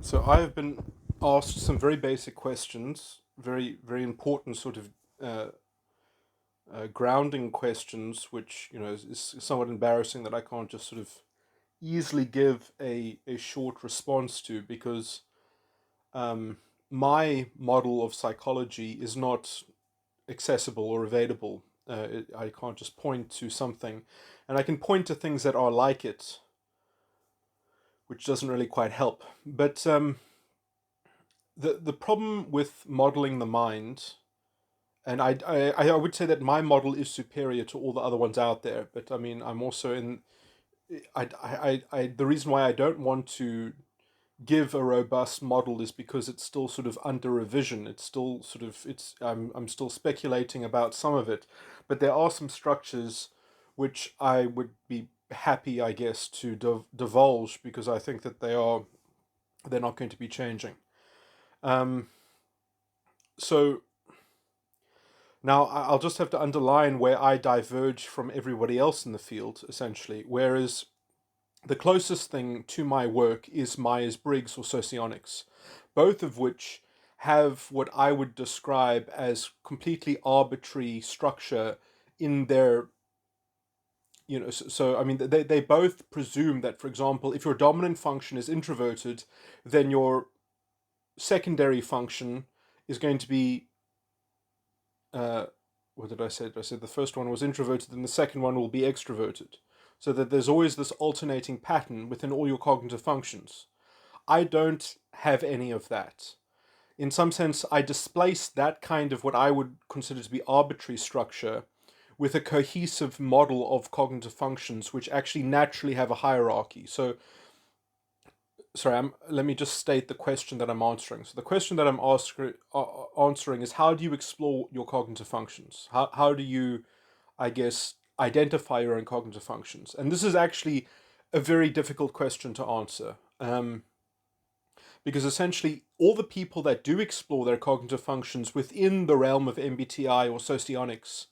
So I have been asked some very basic questions, very very important sort of uh, grounding questions, which is somewhat embarrassing that I can't just sort of easily give a short response to because um, my model of psychology is not accessible or available. I can't just point to something, and I can point to things that are like it, which doesn't really quite help. But the problem with modeling the mind, and I would say that my model is superior to all the other ones out there. But I mean, I'm also in. The reason why I don't want to give a robust model is because it's still sort of under revision. It's still sort of I'm still speculating about some of it, but there are some structures which I would be happy, I guess, to divulge because I think that they're not going to be changing. Um, so Now, I'll just have to underline where I diverge from everybody else in the field, essentially. Whereas the closest thing to my work is Myers Briggs or socionics, both of which have what I would describe as completely arbitrary structure in their. I mean, they both presume that, for example, if your dominant function is introverted, then your secondary function is going to be uh, what did I say? I said the first one was introverted and the second one will be extroverted. So that there's always this alternating pattern within all your cognitive functions. I don't have any of that. In some sense, I displace that kind of what I would consider to be arbitrary structure with a cohesive model of cognitive functions which actually naturally have a hierarchy. So sorry, let me just state the question that I'm answering. So the question that I'm answering is, how do you explore your cognitive functions? How do you, I guess, identify your own cognitive functions? And this is actually a very difficult question to answer, because essentially all the people that do explore their cognitive functions within the realm of MBTI or socionics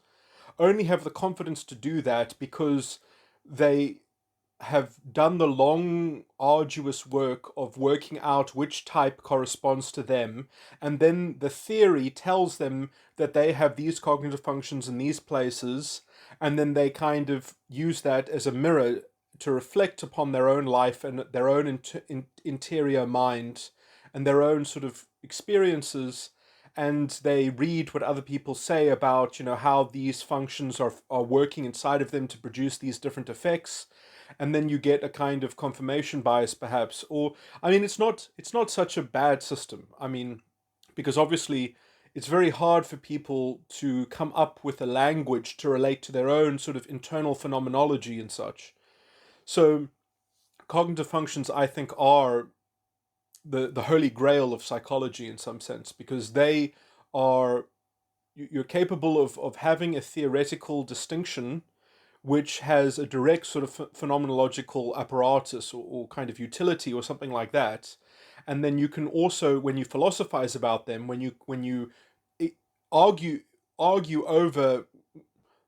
only have the confidence to do that because they have done the long, arduous work of working out which type corresponds to them, and then the theory tells them that they have these cognitive functions in these places, and then they kind of use that as a mirror to reflect upon their own life and their own interior mind and their own sort of experiences, and they read what other people say about how these functions are working inside of them to produce these different effects, and then you get a kind of confirmation bias perhaps. Or I mean, it's not such a bad system. I mean, because obviously it's very hard for people to come up with a language to relate to their own sort of internal phenomenology and such. So cognitive functions, I think, are the holy grail of psychology in some sense, because they are, you're capable of having a theoretical distinction which has a direct sort of phenomenological apparatus, or kind of utility or something like that. And then you can also, when you philosophize about them, when you argue argue over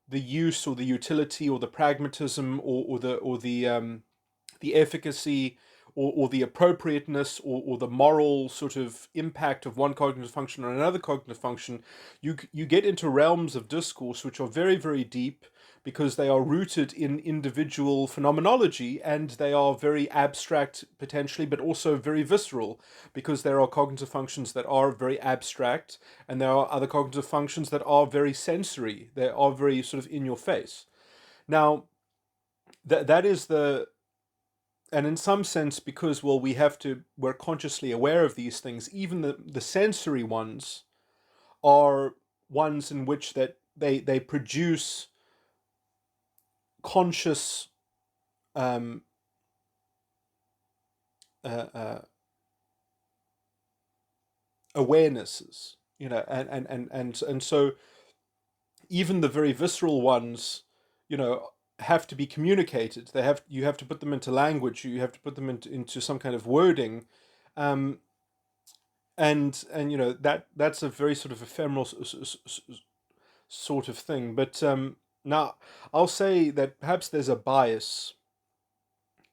the use or the utility or the pragmatism, or the efficacy, or the appropriateness, or the moral sort of impact of one cognitive function on another cognitive function, you get into realms of discourse which are very, very deep, because they are rooted in individual phenomenology, and they are very abstract potentially, but also very visceral, because there are cognitive functions that are very abstract, and there are other cognitive functions that are very sensory, they are very sort of in your face. Now, that is the, and in some sense, because, well, we're consciously aware of these things, even the sensory ones are ones in which that they produce conscious um, uh, awarenesses, and so even the very visceral ones, have to be communicated. You have to put them into language. You have to put them into some kind of wording, um, and that's a very sort of ephemeral sort of thing. But now I'll say that perhaps there's a bias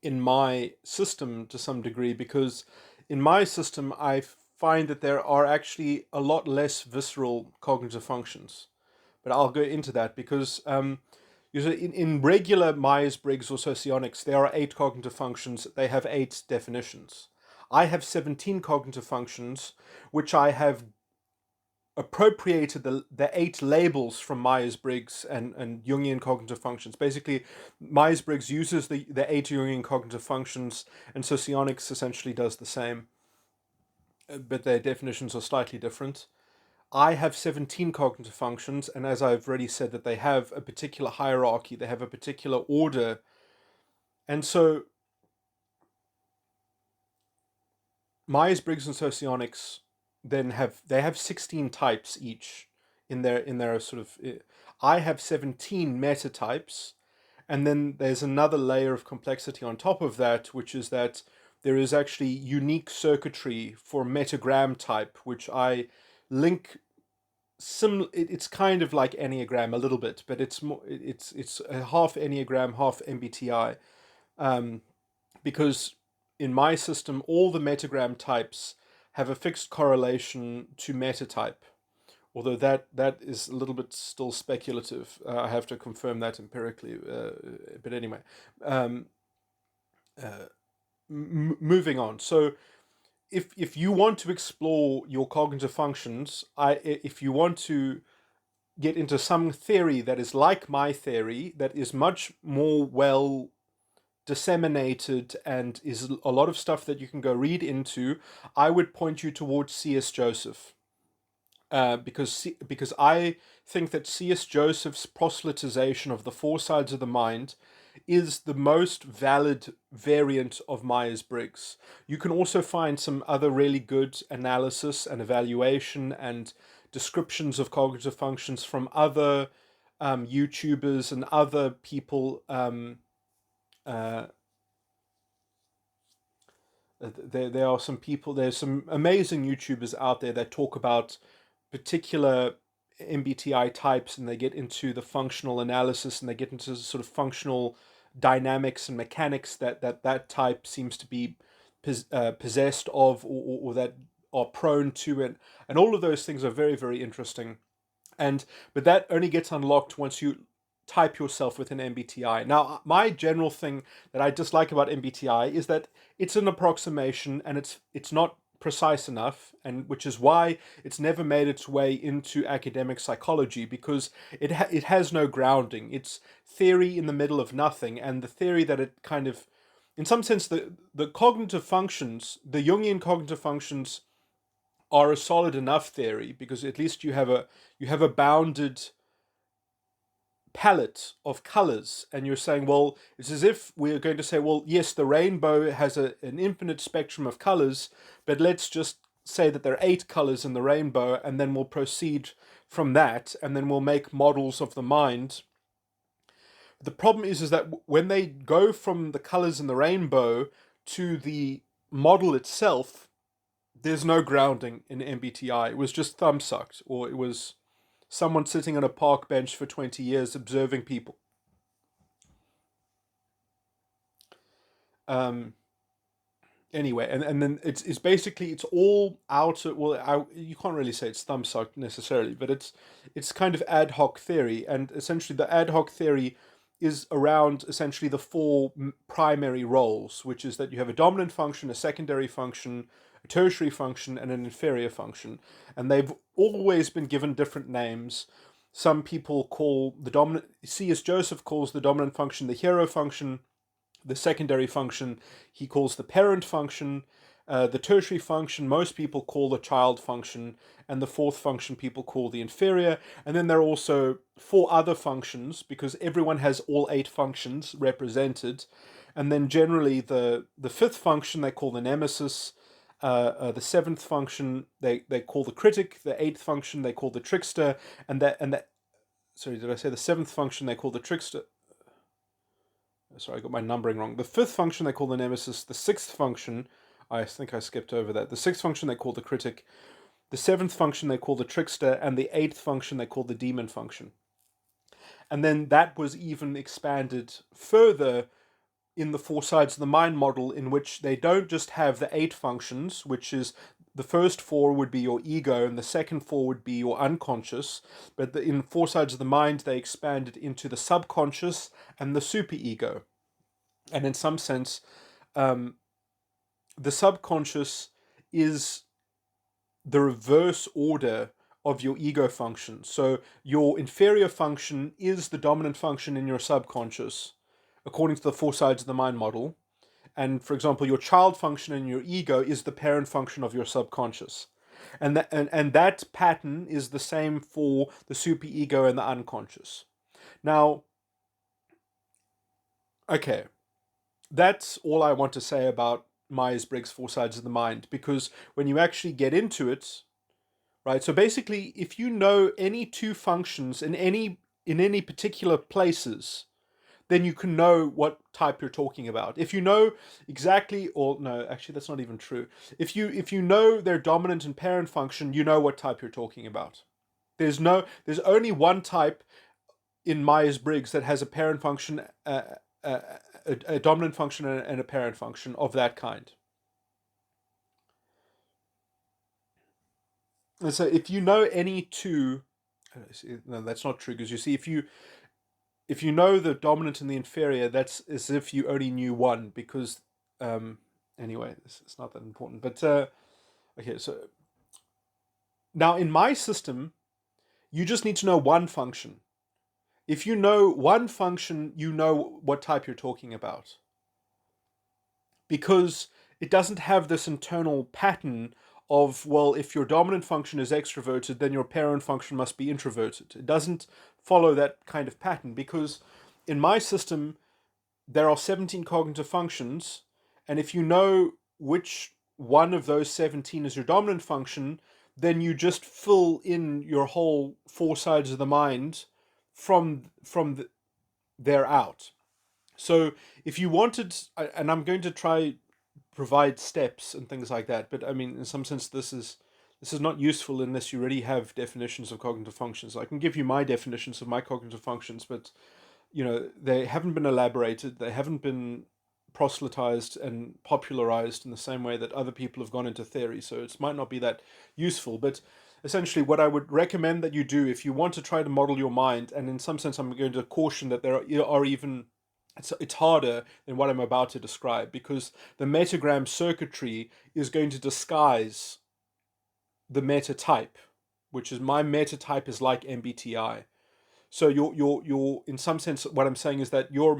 in my system to some degree, because in my system, I find that there are actually a lot less visceral cognitive functions. But I'll go into that because in regular Myers-Briggs or socionics, there are 8 cognitive functions. They have 8 definitions. I have 17 cognitive functions, which I have appropriated the 8 labels from Myers-Briggs and Jungian cognitive functions. Basically, Myers-Briggs uses the 8 Jungian cognitive functions, and socionics essentially does the same, but their definitions are slightly different. I have 17 cognitive functions, and as I've already said, that they have a particular hierarchy, they have a particular order. And so Myers-Briggs and socionics then have 16 types each in their sort of. I have 17 metatypes, and then there's another layer of complexity on top of that, which is that there is actually unique circuitry for metagram type, which I link. It's kind of like Enneagram a little bit, but it's more. It's a half Enneagram, half MBTI, because in my system, all the metagram types have a fixed correlation to metatype. Although that is a little bit still speculative. I have to confirm that empirically. But anyway, um, moving on. So if you want to explore your cognitive functions, if you want to get into some theory that is like my theory, that is much more well disseminated and is a lot of stuff that you can go read into, I would point you towards C.S. Joseph. Because I think that C.S. Joseph's proselytization of the 4 sides of the mind is the most valid variant of Myers-Briggs. You can also find some other really good analysis and evaluation and descriptions of cognitive functions from other YouTubers and other people. Uh, there are some people, there's some amazing YouTubers out there that talk about particular MBTI types, and they get into the functional analysis and they get into sort of functional dynamics and mechanics that type seems to be possessed of, or that are prone to it, and all of those things are very, very interesting. But that only gets unlocked once you type yourself with an MBTI. Now, my general thing that I dislike about MBTI is that it's an approximation and it's not precise enough, and which is why it's never made its way into academic psychology, because it has no grounding. It's theory in the middle of nothing, and the theory that it kind of, in some sense, the cognitive functions, the Jungian cognitive functions, are a solid enough theory, because at least you have a bounded palette of colors, and you're saying, well, it's as if we're going to say, well, yes, the rainbow has an infinite spectrum of colors, but let's just say that there are 8 colors in the rainbow, and then we'll proceed from that, and then we'll make models of the mind. The problem is that when they go from the colors in the rainbow to the model itself, there's no grounding in MBTI. It was just thumbsucked, or it was someone sitting on a park bench for 20 years observing people. Anyway, and then it's basically, it's all outer. Well, you can't really say it's thumbsucked necessarily, but it's kind of ad hoc theory, and essentially the ad hoc theory is around essentially the 4 primary roles, which is that you have a dominant function, a secondary function, a tertiary function, and an inferior function. And they've always been given different names. Some people call the dominant, C.S. Joseph calls the dominant function the hero function, the secondary function he calls the parent function, the tertiary function most people call the child function, and the 4th function people call the inferior. And then there are also 4 other functions, because everyone has all 8 functions represented. And then generally the 5th function they call the nemesis, the 7th function they call the critic, the 8th function they call the trickster, and that sorry, did I say the 7th function they call the trickster? Sorry, I got my numbering wrong. The 5th function they call the nemesis, the 6th function, I think I skipped over that. The 6th function they call the critic, the 7th function they call the trickster, and the 8th function they call the demon function. And then that was even expanded further in the four sides of the mind model, in which they don't just have the 8 functions, which is the first 4 would be your ego and the second 4 would be your unconscious, but in four sides of the mind they expand it into the subconscious and the superego. And in some sense, the subconscious is the reverse order of your ego function. So your inferior function is the dominant function in your subconscious, according to the four sides of the mind model. And for example, your child function in your ego is the parent function of your subconscious. And that pattern is the same for the superego and the unconscious. Now, okay, that's all I want to say about Myers-Briggs Four Sides of the Mind, because when you actually get into it, right, so basically if you know any two functions in any particular places, then you can know what type you're talking about. If you know exactly, or no, actually that's not even true. If you know their dominant and parent function, you know what type you're talking about. There's only one type in Myers-Briggs that has a parent function, a dominant function and a parent function of that kind. And so if you know any two, no, that's not true, because you see, if you know the dominant and the inferior, that's as if you only knew one, because anyway, it's not that important. But okay, so now in my system, you just need to know one function. If you know one function, you know what type you're talking about, because it doesn't have this internal pattern of, well, if your dominant function is extroverted, then your parent function must be introverted. It doesn't follow that kind of pattern, because in my system, there are 17 cognitive functions, and if you know which one of those 17 is your dominant function, then you just fill in your whole four sides of the mind there out. So if you wanted, and I'm going to try provide steps and things like that, but I mean, in some sense, this is not useful unless you already have definitions of cognitive functions. I can give you my definitions of my cognitive functions, but they haven't been elaborated, they haven't been proselytized and popularized in the same way that other people have gone into theory, so it might not be that useful. But essentially what I would recommend that you do, if you want to try to model your mind, and in some sense I'm going to caution that there are even it's harder than what I'm about to describe, because the metagram circuitry is going to disguise the meta type, which is my meta type is like MBTI. So your in some sense, what I'm saying is that your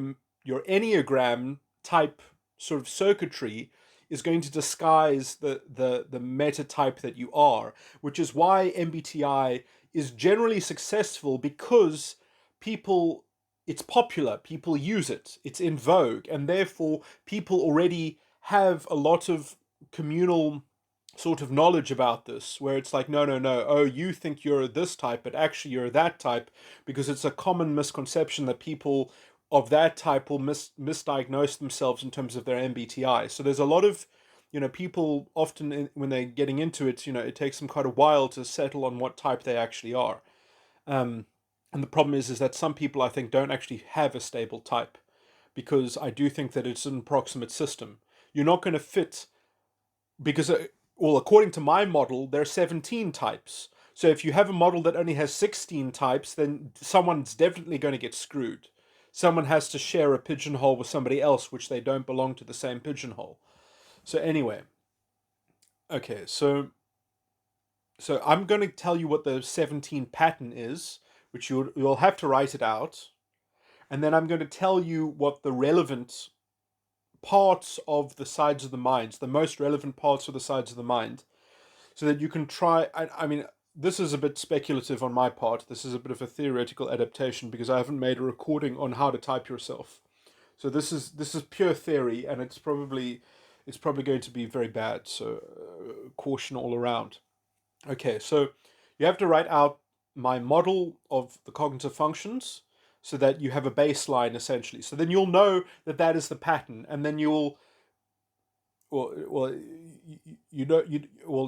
Enneagram type sort of circuitry is going to disguise the meta type that you are, which is why MBTI is generally successful, because people it's popular, people use it, it's in vogue, and therefore people already have a lot of communal sort of knowledge about this, where it's like, no, no, no, oh, you think you're this type, but actually you're that type, because it's a common misconception that people of that type will misdiagnose themselves in terms of their MBTI. So there's a lot of, people often when they're getting into it, it takes them quite a while to settle on what type they actually are. And the problem is that some people, I think, don't actually have a stable type, because I do think that it's an approximate system. You're not going to fit, because well, according to my model, there are 17 types. So if you have a model that only has 16 types, then someone's definitely going to get screwed. Someone has to share a pigeonhole with somebody else, which they don't belong to the same pigeonhole. So anyway, okay, so I'm going to tell you what the 17 pattern is, which you'll have to write it out, and then I'm going to tell you what the relevant parts of the sides of the mind, the most relevant parts of the sides of the mind, so that you can try. I mean, this is a bit speculative on my part. This is a bit of a theoretical adaptation, because I haven't made a recording on how to type yourself. So this is pure theory, and it's probably going to be very bad. So caution all around. Okay, so you have to write out my model of the cognitive functions, so that you have a baseline, essentially. So then you'll know that that is the pattern, and then you'll, well, well,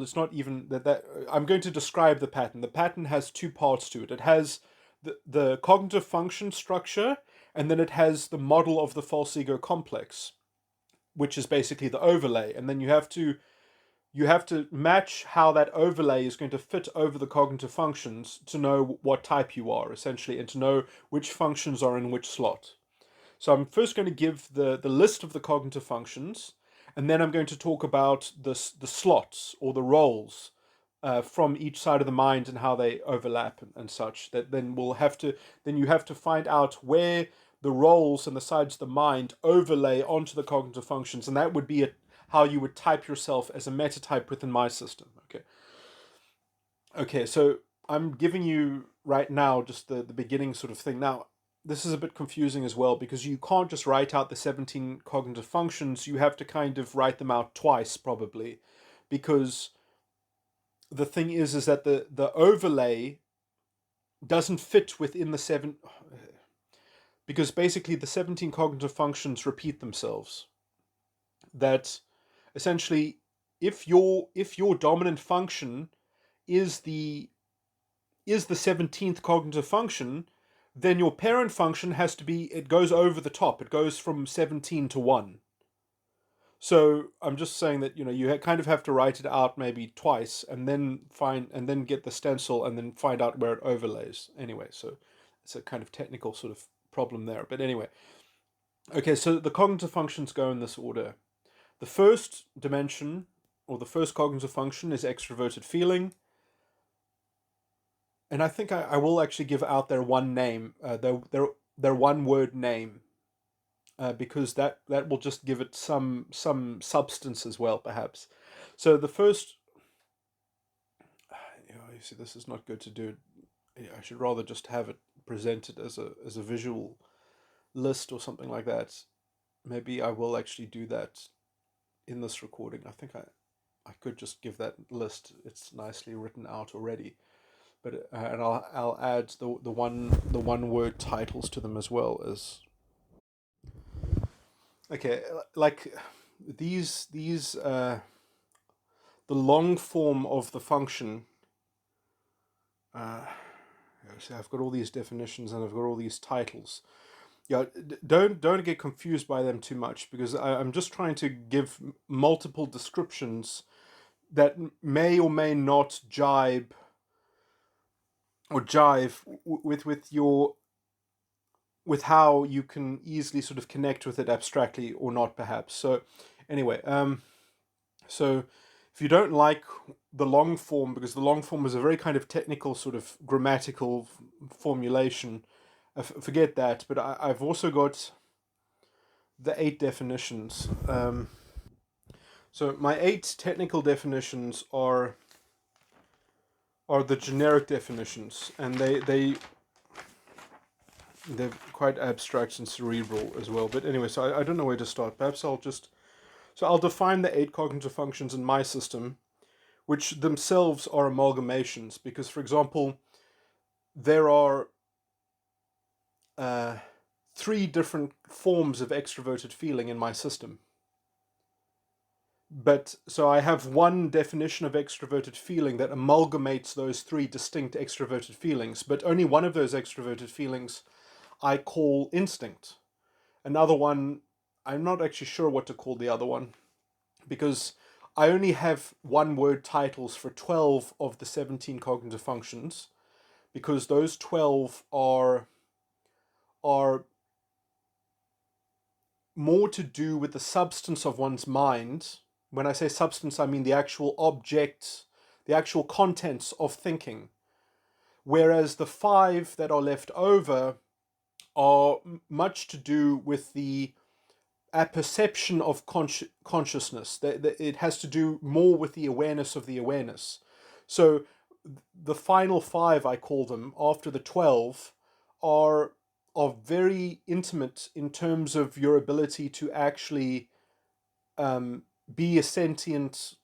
it's not even that I'm going to describe the pattern. The pattern has two parts to it. It has the cognitive function structure, and then it has the model of the false ego complex, which is basically the overlay, and then you have to match how that overlay is going to fit over the cognitive functions to know what type you are, essentially, and to know which functions are in which slot. So I'm first going to give the list of the cognitive functions, and then I'm going to talk about the slots or the roles from each side of the mind and how they overlap and such. That then you have to find out where the roles and the sides of the mind overlay onto the cognitive functions, and that would be how you would type yourself as a metatype within my system. Okay, so I'm giving you right now just the beginning sort of thing. Now, this is a bit confusing as well because you can't just write out the 17 cognitive functions. You have to kind of write them out twice, probably, because the thing is that the overlay doesn't fit within the seven, because basically the 17 cognitive functions repeat themselves. That essentially, if your dominant function is the 17th cognitive function, then your parent function it goes over the top. It goes from 17 to 1. So I'm just saying that you kind of have to write it out maybe twice, and then get the stencil and then find out where it overlays. Anyway, so it's a kind of technical sort of problem there. But anyway, okay, so the cognitive functions go in this order. The first dimension, or the first cognitive function, is extroverted feeling. And I think I will actually give out their one name, their one word name, because that will just give it some substance as well, perhaps. So the first, you see, this is not good to do. I should rather just have it presented as a visual list or something like that. Maybe I will actually do that in this recording. I think I could just give that list. It's nicely written out already. But and I'll add the one word titles to them as well as. Okay, like these the long form of the function. See, I've got all these definitions and I've got all these titles. Yeah, don't get confused by them too much, because I'm just trying to give multiple descriptions that may or may not jibe with how you can easily sort of connect with it abstractly or not, perhaps. So anyway, so if you don't like the long form, because the long form is a very kind of technical sort of grammatical formulation, forget that. But I've also got the 8 definitions. So my 8 technical definitions are the generic definitions, and they're quite abstract and cerebral as well. But anyway, so I don't know where to start. Perhaps I'll define the 8 cognitive functions in my system, which themselves are amalgamations, because, for example, there are 3 different forms of extroverted feeling in my system. But so I have one definition of extroverted feeling that amalgamates those 3 distinct extroverted feelings, but only one of those extroverted feelings I call instinct. Another one, I'm not actually sure what to call the other one, because I only have one word titles for 12 of the 17 cognitive functions, because those 12 are more to do with the substance of one's mind. When I say substance, I mean the actual object, the actual contents of thinking. Whereas the 5 that are left over are much to do with the apperception of consciousness. It has to do more with the awareness of the awareness. So the final 5, I call them, after the 12, are very intimate in terms of your ability to actually be a sentient,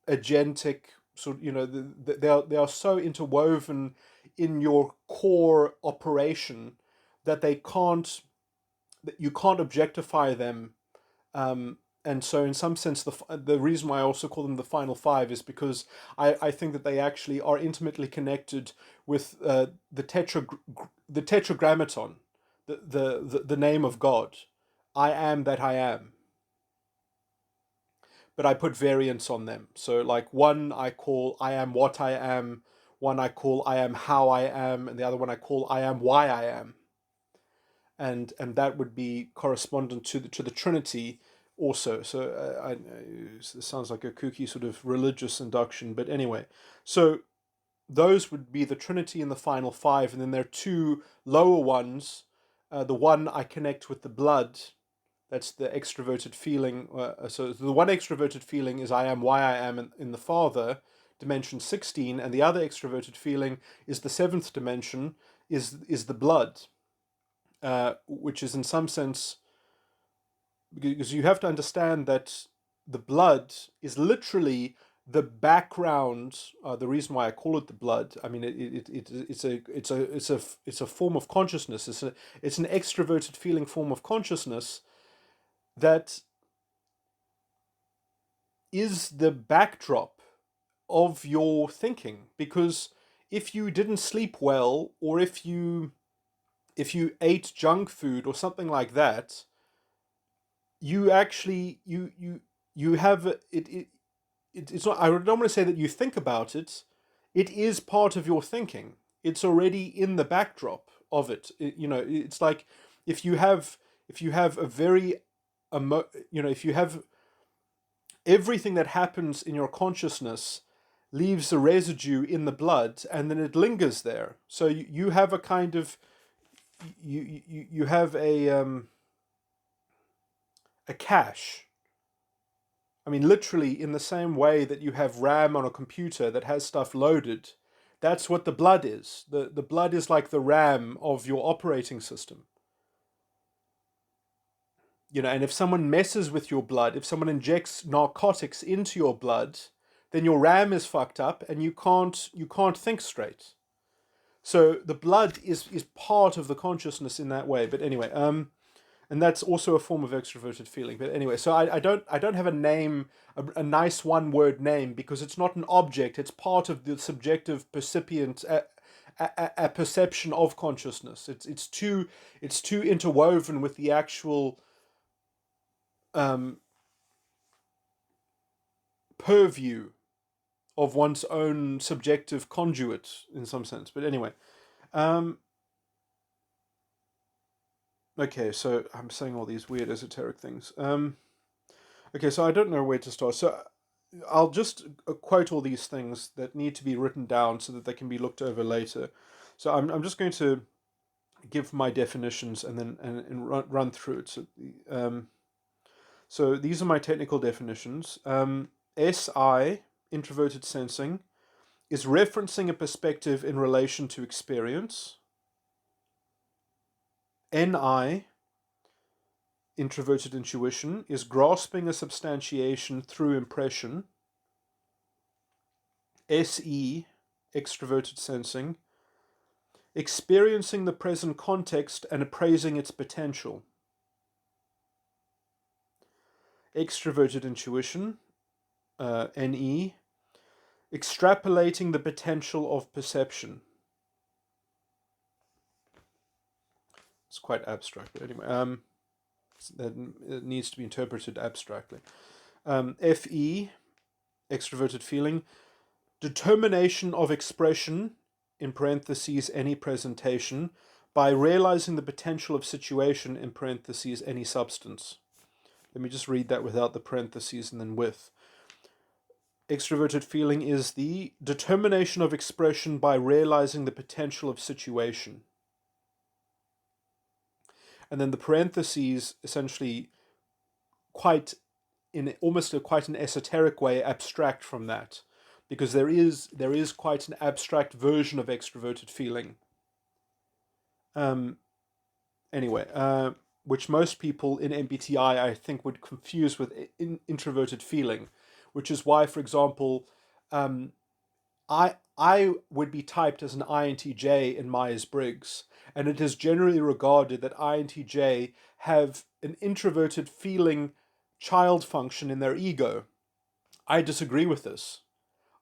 agentic sort. They are so interwoven in your core operation that you can't objectify them. And so in some sense, the reason why I also call them the final 5 is because I think that they actually are intimately connected with the tetragrammaton, the name of God. I am that I am. But I put variants on them. So like one I call I am what I am, one I call I am how I am, and the other one I call I am why I am. And that would be correspondent to the Trinity also. So this sounds like a kooky sort of religious induction, but anyway. So those would be the Trinity and the final five, and then there are two lower ones. The one I connect with the blood, that's the extroverted feeling. So the one extroverted feeling is I am why I am in the Father, dimension 16, and the other extroverted feeling is the seventh dimension, is the blood, which is in some sense, because you have to understand that the blood is literally the background. The reason why I call it the blood, I mean, it's a form of consciousness. It's an extroverted feeling form of consciousness that is the backdrop of your thinking. Because if you didn't sleep well, or if you ate junk food or something like that, you actually you have it's not, I don't want to say that you think about it. It is part of your thinking. It's already in the backdrop of it. It's like if you have a very if you have everything that happens in your consciousness leaves a residue in the blood, and then it lingers there. So you have a kind of you have a cache. I mean, literally, in the same way that you have RAM on a computer that has stuff loaded, that's what the blood is. The blood is like the RAM of your operating system. And if someone messes with your blood, if someone injects narcotics into your blood, then your RAM is fucked up and you can't think straight. So the blood is part of the consciousness in that way. But anyway, and that's also a form of extroverted feeling. But anyway, so I don't have a name, a nice one word name, because it's not an object. It's part of the subjective percipient, a perception of consciousness. It's too interwoven with the actual purview of one's own subjective conduit in some sense. But anyway, okay, so I'm saying all these weird esoteric things. Okay, so I don't know where to start. So I'll just quote all these things that need to be written down so that they can be looked over later. So I'm just going to give my definitions and then and run through it. So these are my technical definitions. SI, introverted sensing, is referencing a perspective in relation to experience. NI, introverted intuition, is grasping a substantiation through impression. SE, extroverted sensing, experiencing the present context and appraising its potential. Extroverted intuition, NE, extrapolating the potential of perception. It's quite abstract, but anyway, that needs to be interpreted abstractly. FE, extroverted feeling, determination of expression, in parentheses, any presentation, by realizing the potential of situation, in parentheses, any substance. Let me just read that without the parentheses and then with. Extroverted feeling is the determination of expression by realizing the potential of situation. And then the parentheses essentially quite in almost quite an esoteric way abstract from that, because there is quite an abstract version of extroverted feeling. Anyway, which most people in MBTI I think would confuse with introverted feeling, which is why, for example, I would be typed as an INTJ in Myers-Briggs, and it is generally regarded that INTJ have an introverted feeling child function in their ego. I disagree with this.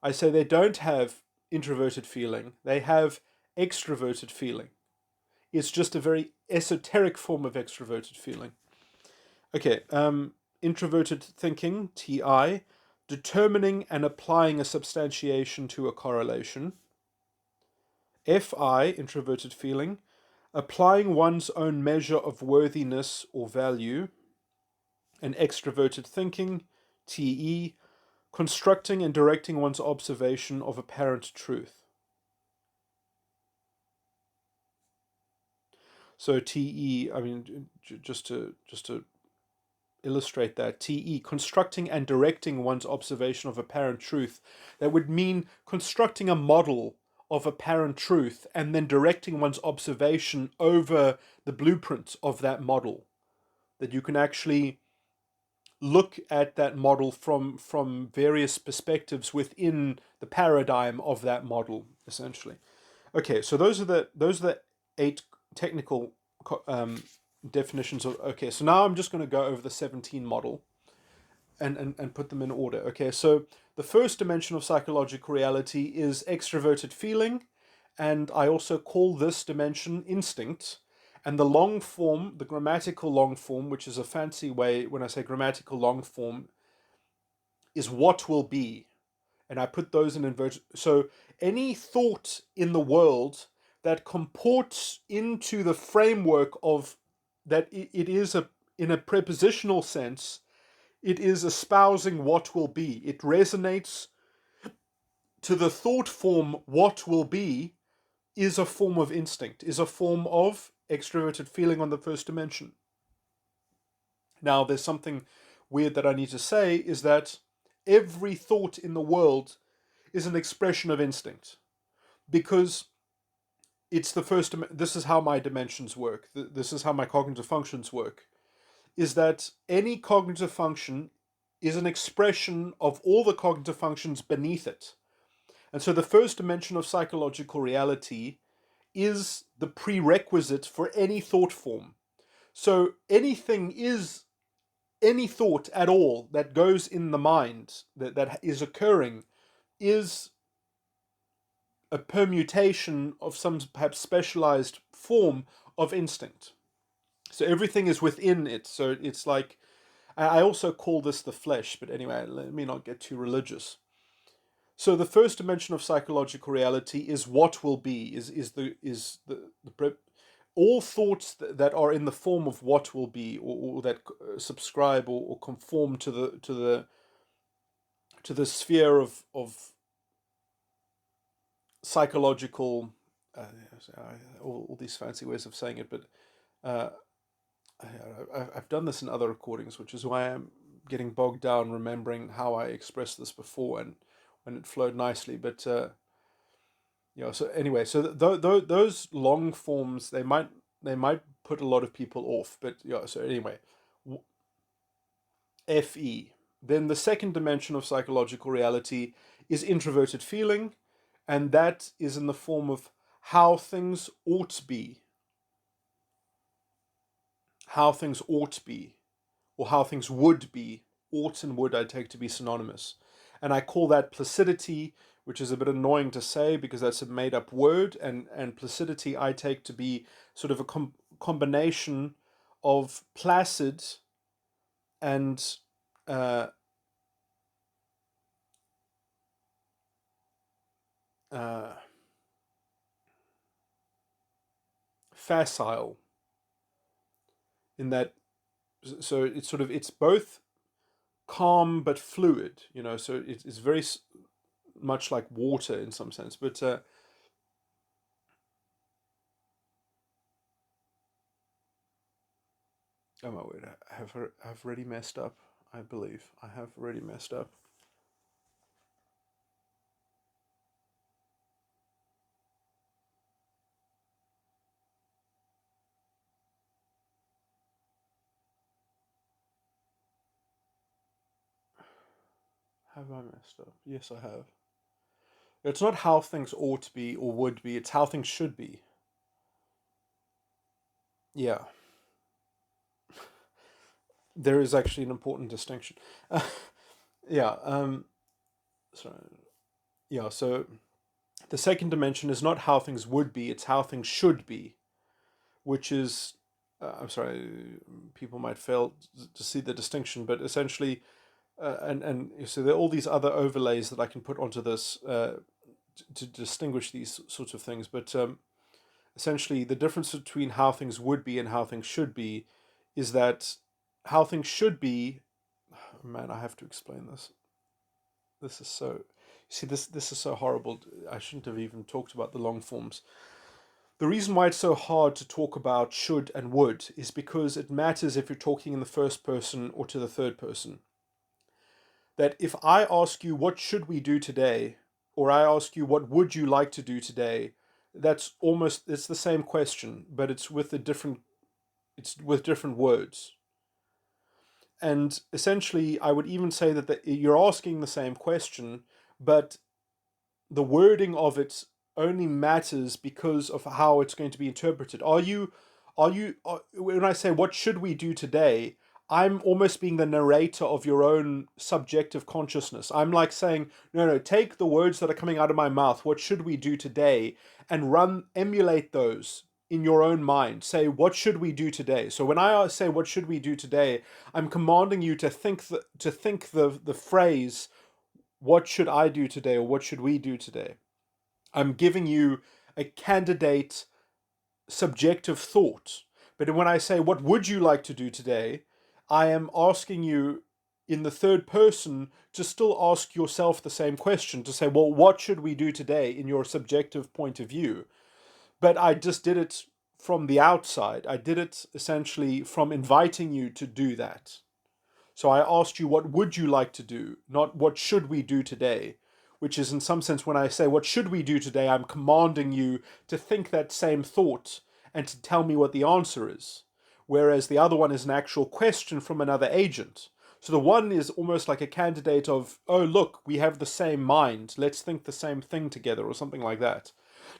I say they don't have introverted feeling, they have extroverted feeling. It's just a very esoteric form of extroverted feeling. Okay, introverted thinking, TI, determining and applying a substantiation to a correlation. FI, introverted feeling, applying one's own measure of worthiness or value. And extroverted thinking, TE, constructing and directing one's observation of apparent truth. So TE, I mean, just to illustrate that, TE, constructing and directing one's observation of apparent truth. That would mean constructing a model of apparent truth and then directing one's observation over the blueprint of that model. That you can actually look at that model from various perspectives within the paradigm of that model, essentially. Okay, so those are the 8 technical definitions of. Okay, so now I'm just going to go over the 17 model and put them in order. Okay, so the first dimension of psychological reality is extroverted feeling, and I also call this dimension instinct. And the long form, the grammatical long form, which is a fancy way when I say grammatical long form, is what will be. And I put those in inverted. So any thought in the world that comports into the framework of that it is in a prepositional sense, it is espousing what will be. It resonates to the thought form what will be is a form of instinct, is a form of extroverted feeling on the first dimension. Now, there's something weird that I need to say is that every thought in the world is an expression of instinct because it's the first. This is how my dimensions work. This is how my cognitive functions work. Is that any cognitive function is an expression of all the cognitive functions beneath it. And so the first dimension of psychological reality is the prerequisite for any thought form. So anything is any thought at all that goes in the mind that is occurring is a permutation of some perhaps specialized form of instinct. So everything is within it. So it's like, I also call this the flesh, but anyway, let me not get too religious. So the first dimension of psychological reality is what will be, is the all thoughts that are in the form of what will be, or that subscribe or conform to the sphere of psychological, all these fancy ways of saying it, but I've done this in other recordings, which is why I'm getting bogged down remembering how I expressed this before and when it flowed nicely. But so anyway, so those long forms they might put a lot of people off. But so anyway, FE. Then the second dimension of psychological reality is introverted feeling, and that is in the form of how things ought to be. How things ought to be, or how things would be. Ought and would I take to be synonymous. And I call that placidity, which is a bit annoying to say because that's a made-up word, and placidity I take to be sort of a combination of placid and facile, in that, so it's both calm but fluid, so it's very much like water in some sense, but oh my word, I've already messed up. I believe I have already messed up. Have I messed up? Yes, I have. It's not how things ought to be or would be, it's how things should be. Yeah. There is actually an important distinction. Yeah. So, yeah, so the second dimension is not how things would be, it's how things should be. which is, I'm sorry, people might fail to see the distinction, but essentially, and so there are all these other overlays that I can put onto this to distinguish these sorts of things. But essentially, the difference between how things would be and how things should be is that how things should be. Man, I have to explain this. This is so. See, this is so horrible. I shouldn't have even talked about the long forms. The reason why it's so hard to talk about should and would is because it matters if you're talking in the first person or to the third person. That if I ask you what should we do today, or I ask you what would you like to do today, it's the same question, but it's with different words. And essentially, I would even say that you're asking the same question, but the wording of it only matters because of how it's going to be interpreted. When I say what should we do today, I'm almost being the narrator of your own subjective consciousness. I'm like saying, no, take the words that are coming out of my mouth, what should we do today, and emulate those in your own mind. Say, what should we do today? So when I say, what should we do today, I'm commanding you to think the phrase, what should I do today, or what should we do today? I'm giving you a candidate subjective thought. But when I say, what would you like to do today, I am asking you in the third person to still ask yourself the same question, to say, well, what should we do today in your subjective point of view? But I just did it from the outside. I did it essentially from inviting you to do that. So I asked you, what would you like to do? Not what should we do today? Which is, in some sense, when I say, what should we do today, I'm commanding you to think that same thought and to tell me what the answer is. Whereas the other one is an actual question from another agent. So the one is almost like a candidate of, oh, look, we have the same mind. Let's think the same thing together, or something like that.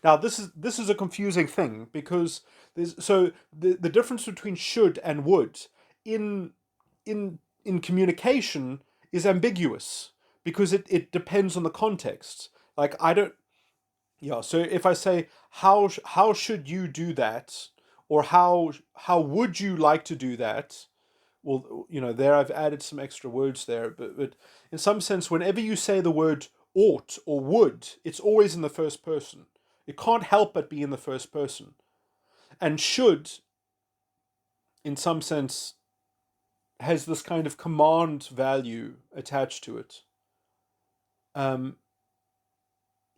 Now, this is a confusing thing because the difference between should and would in in communication is ambiguous because it depends on the context. Like I don't, yeah. So if I say how should you do that, or how would you like to do that? Well, there I've added some extra words there, but in some sense, whenever you say the word ought or would, it's always in the first person. It can't help but be in the first person, and should, in some sense, has this kind of command value attached to it. Um,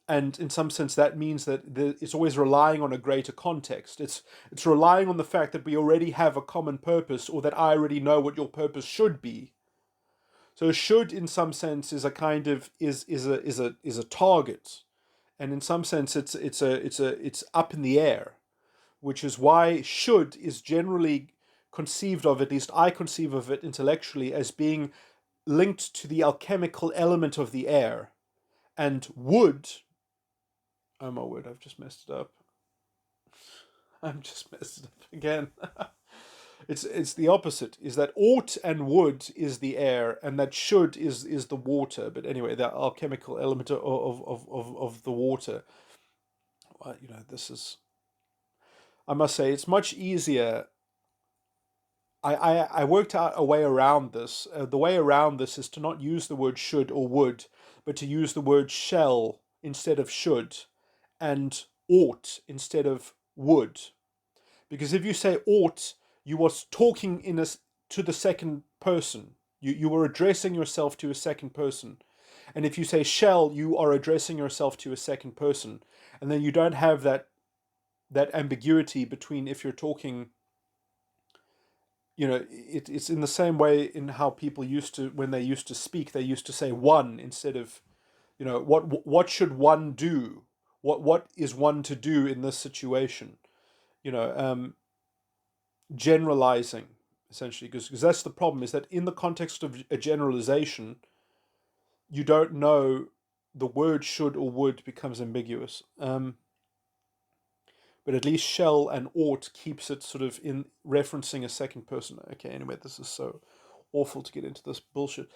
and in some sense, that means that it's always relying on a greater context. It's relying on the fact that we already have a common purpose, or that I already know what your purpose should be. So should, in some sense, is a kind of is a target, and in some sense, it's up in the air, which is why should is generally conceived of, at least I conceive of it intellectually, as being linked to the alchemical element of the air. And would, oh my word, I've just messed it up. I've just messed it up again. It's the opposite, is that ought and would is the air, and that should is the water. But anyway, the alchemical element of the water. This is, I must say, it's much easier. I worked out a way around this. The way around this is to not use the word should or would, but to use the word shall instead of should, and ought instead of would. Because if you say ought, you are talking to the second person. You are addressing yourself to a second person. And if you say shall, you are addressing yourself to a second person. And then you don't have that ambiguity between, if you're talking, it's in the same way in how people when they used to speak, they used to say one instead of, what should one do? What is one to do in this situation? Generalizing, essentially, because that's the problem, is that in the context of a generalization, you don't know, the word should or would becomes ambiguous. But at least shall and ought keeps it sort of in referencing a second person. Okay, anyway, this is so awful to get into this bullshit.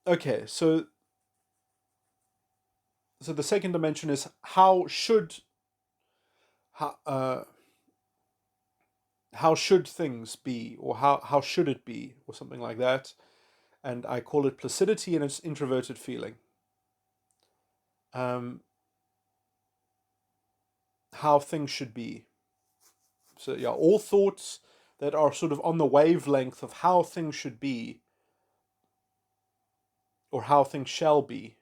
Okay, so the second dimension is how should, how, how should things be, or how should it be, or something like that. And I call it placidity and its introverted feeling. Um, how things should be. So yeah, all thoughts that are sort of on the wavelength of how things should be, or how things shall be.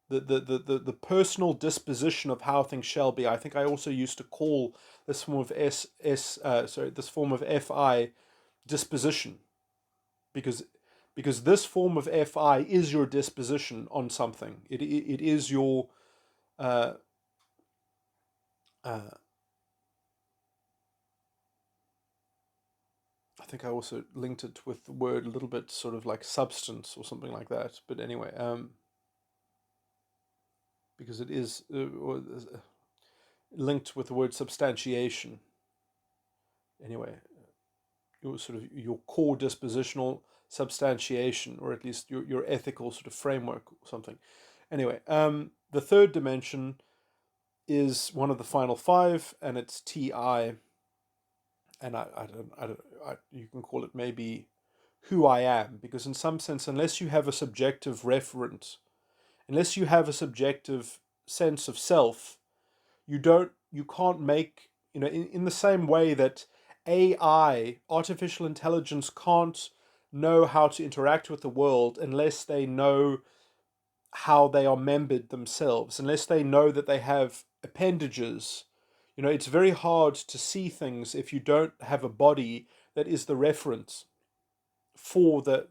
The personal disposition of how things shall be. I think I also used to call this form of this form of FI disposition, because this form of FI is your disposition on something. It is your uh, uh, I think I also linked it with the word a little bit, sort of like substance or something like that. But anyway, because it is linked with the word substantiation. Anyway, your sort of your core dispositional substantiation, or at least your ethical sort of framework or something. Anyway, the third dimension is one of the final five, and it's TI, and you can call it maybe who I am, because in some sense, unless you have a subjective referent, unless you have a subjective sense of self, you can't make, in the same way that AI, artificial intelligence, can't know how to interact with the world unless they know how they are membered themselves, unless they know that they have appendages. It's very hard to see things if you don't have a body that is the reference for the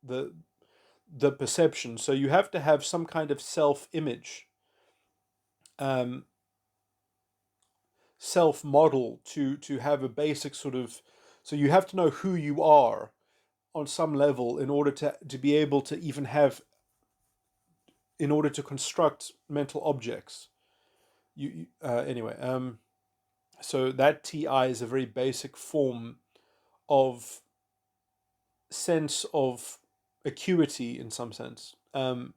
the perception. So you have to have some kind of self-image, um, self-model to have a basic sort of. So you have to know who you are on some level in order to be able to even have, in order to construct mental objects. Anyway. So that TI is a very basic form of sense of acuity in some sense, in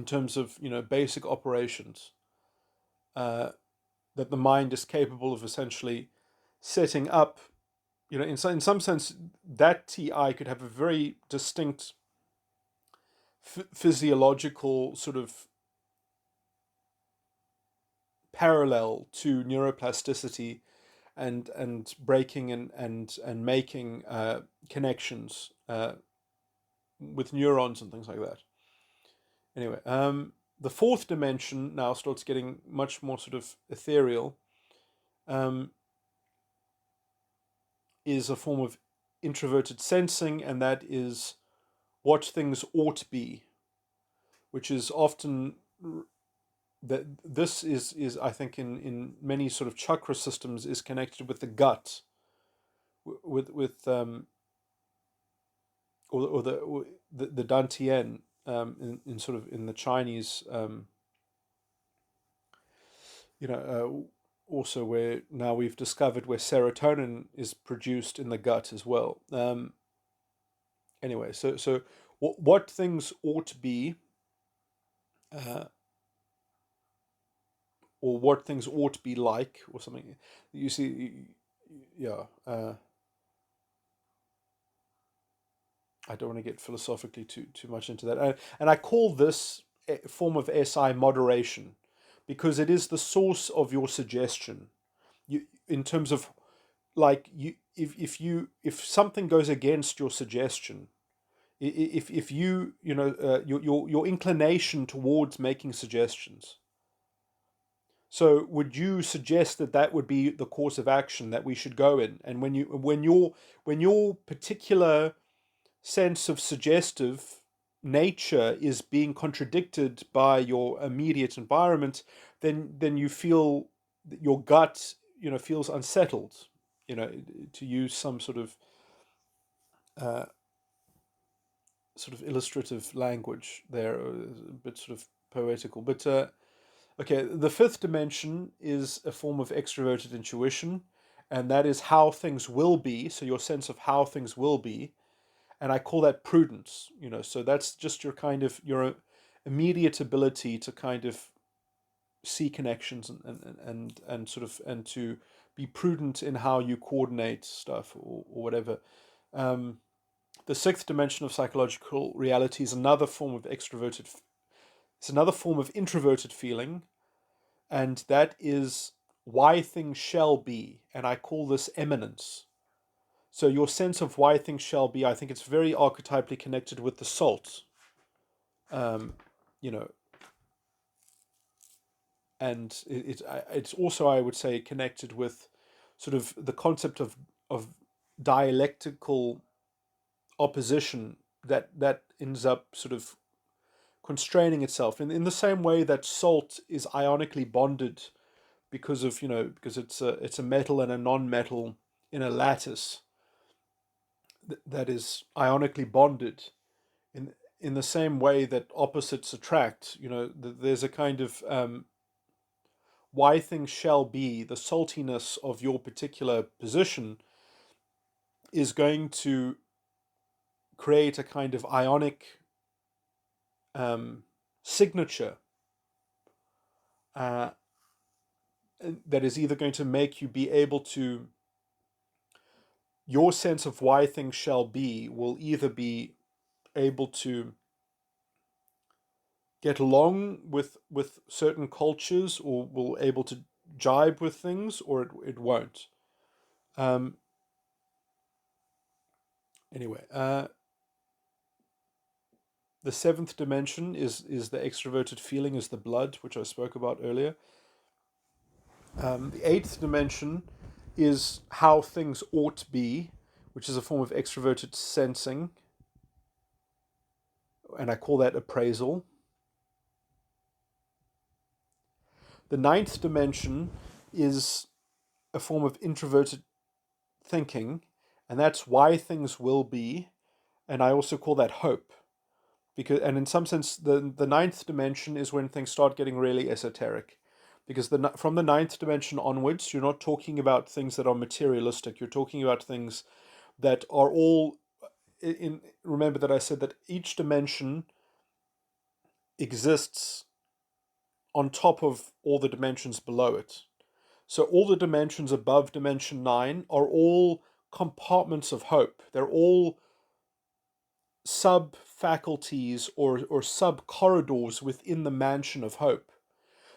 terms of basic operations, uh, that the mind is capable of essentially setting up. In some sense, that TI could have a very distinct physiological sort of parallel to neuroplasticity, and breaking and making connections with neurons and things like that. Anyway, the fourth dimension now starts getting much more sort of ethereal. Um, is a form of introverted sensing, and that is what things ought to be, which is often that this is I think in many sort of chakra systems is connected with the gut, with or the dantian, in sort of in the Chinese, also where now we've discovered where serotonin is produced in the gut as well. Anyway, so what things ought to be, uh, or what things ought to be like, or something. You see, yeah. I don't want to get philosophically too much into that, and I call this a form of SI moderation, because it is the source of your suggestion. In terms of, like, if something goes against your suggestion, if your inclination towards making suggestions. So would you suggest that that would be the course of action that we should go in? And when your particular sense of suggestive nature is being contradicted by your immediate environment, then you feel that your gut feels unsettled. To use some uh, sort of illustrative language there, a bit sort of poetical, but. Okay, the fifth dimension is a form of extroverted intuition, and that is how things will be. So your sense of how things will be, and I call that prudence. So that's just your immediate ability to kind of see connections, and sort of, and to be prudent in how you coordinate stuff or whatever. The sixth dimension of psychological reality is another form of it's another form of introverted feeling, and that is why things shall be, and I call this eminence. So your sense of why things shall be, I think it's very archetypally connected with the salt. You know, and it's also, I would say, connected with sort of the concept of dialectical opposition that ends up sort of constraining itself in the same way that salt is ionically bonded because of because it's a metal and a non-metal in a lattice that is ionically bonded in the same way that opposites attract. There's a kind of why things shall be, the saltiness of your particular position is going to create a kind of ionic signature uh, that is either going to make you be able to, your sense of why things shall be will either be able to get along with certain cultures or will able to jibe with things, or it won't. Um, anyway, the seventh dimension is the extroverted feeling, is the blood, which I spoke about earlier. The eighth dimension is how things ought to be, which is a form of extroverted sensing, and I call that appraisal. The ninth dimension is a form of introverted thinking, and that's why things will be, and I also call that hope. And in some sense, the ninth dimension is when things start getting really esoteric, because from the ninth dimension onwards, you're not talking about things that are materialistic. You're talking about things that are all remember that I said that each dimension exists on top of all the dimensions below it. So all the dimensions above dimension 9 are all compartments of hope. They're all sub faculties or sub corridors within the mansion of hope.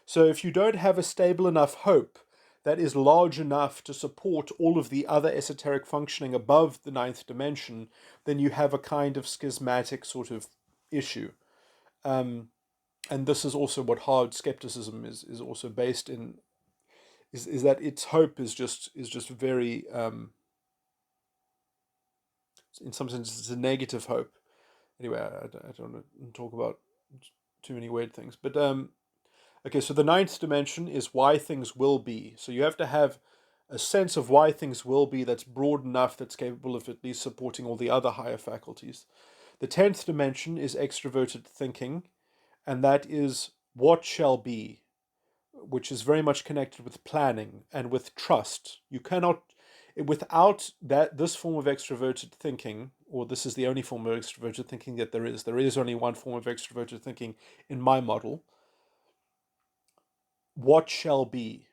So if you don't have a stable enough hope that is large enough to support all of the other esoteric functioning above the ninth dimension, then you have a kind of schismatic sort of issue. And this is also what hard skepticism is also based in, is that its hope is just very in some sense it's a negative hope. Anyway, I don't want to talk about too many weird things, but okay, so the ninth dimension is why things will be. So you have to have a sense of why things will be that's broad enough, that's capable of at least supporting all the other higher faculties. The 10th dimension is extroverted thinking, and that is what shall be, which is very much connected with planning and with trust. You cannot, without this form of extroverted thinking, or this is the only form of extroverted thinking that there is only one form of extroverted thinking in my model, what shall be,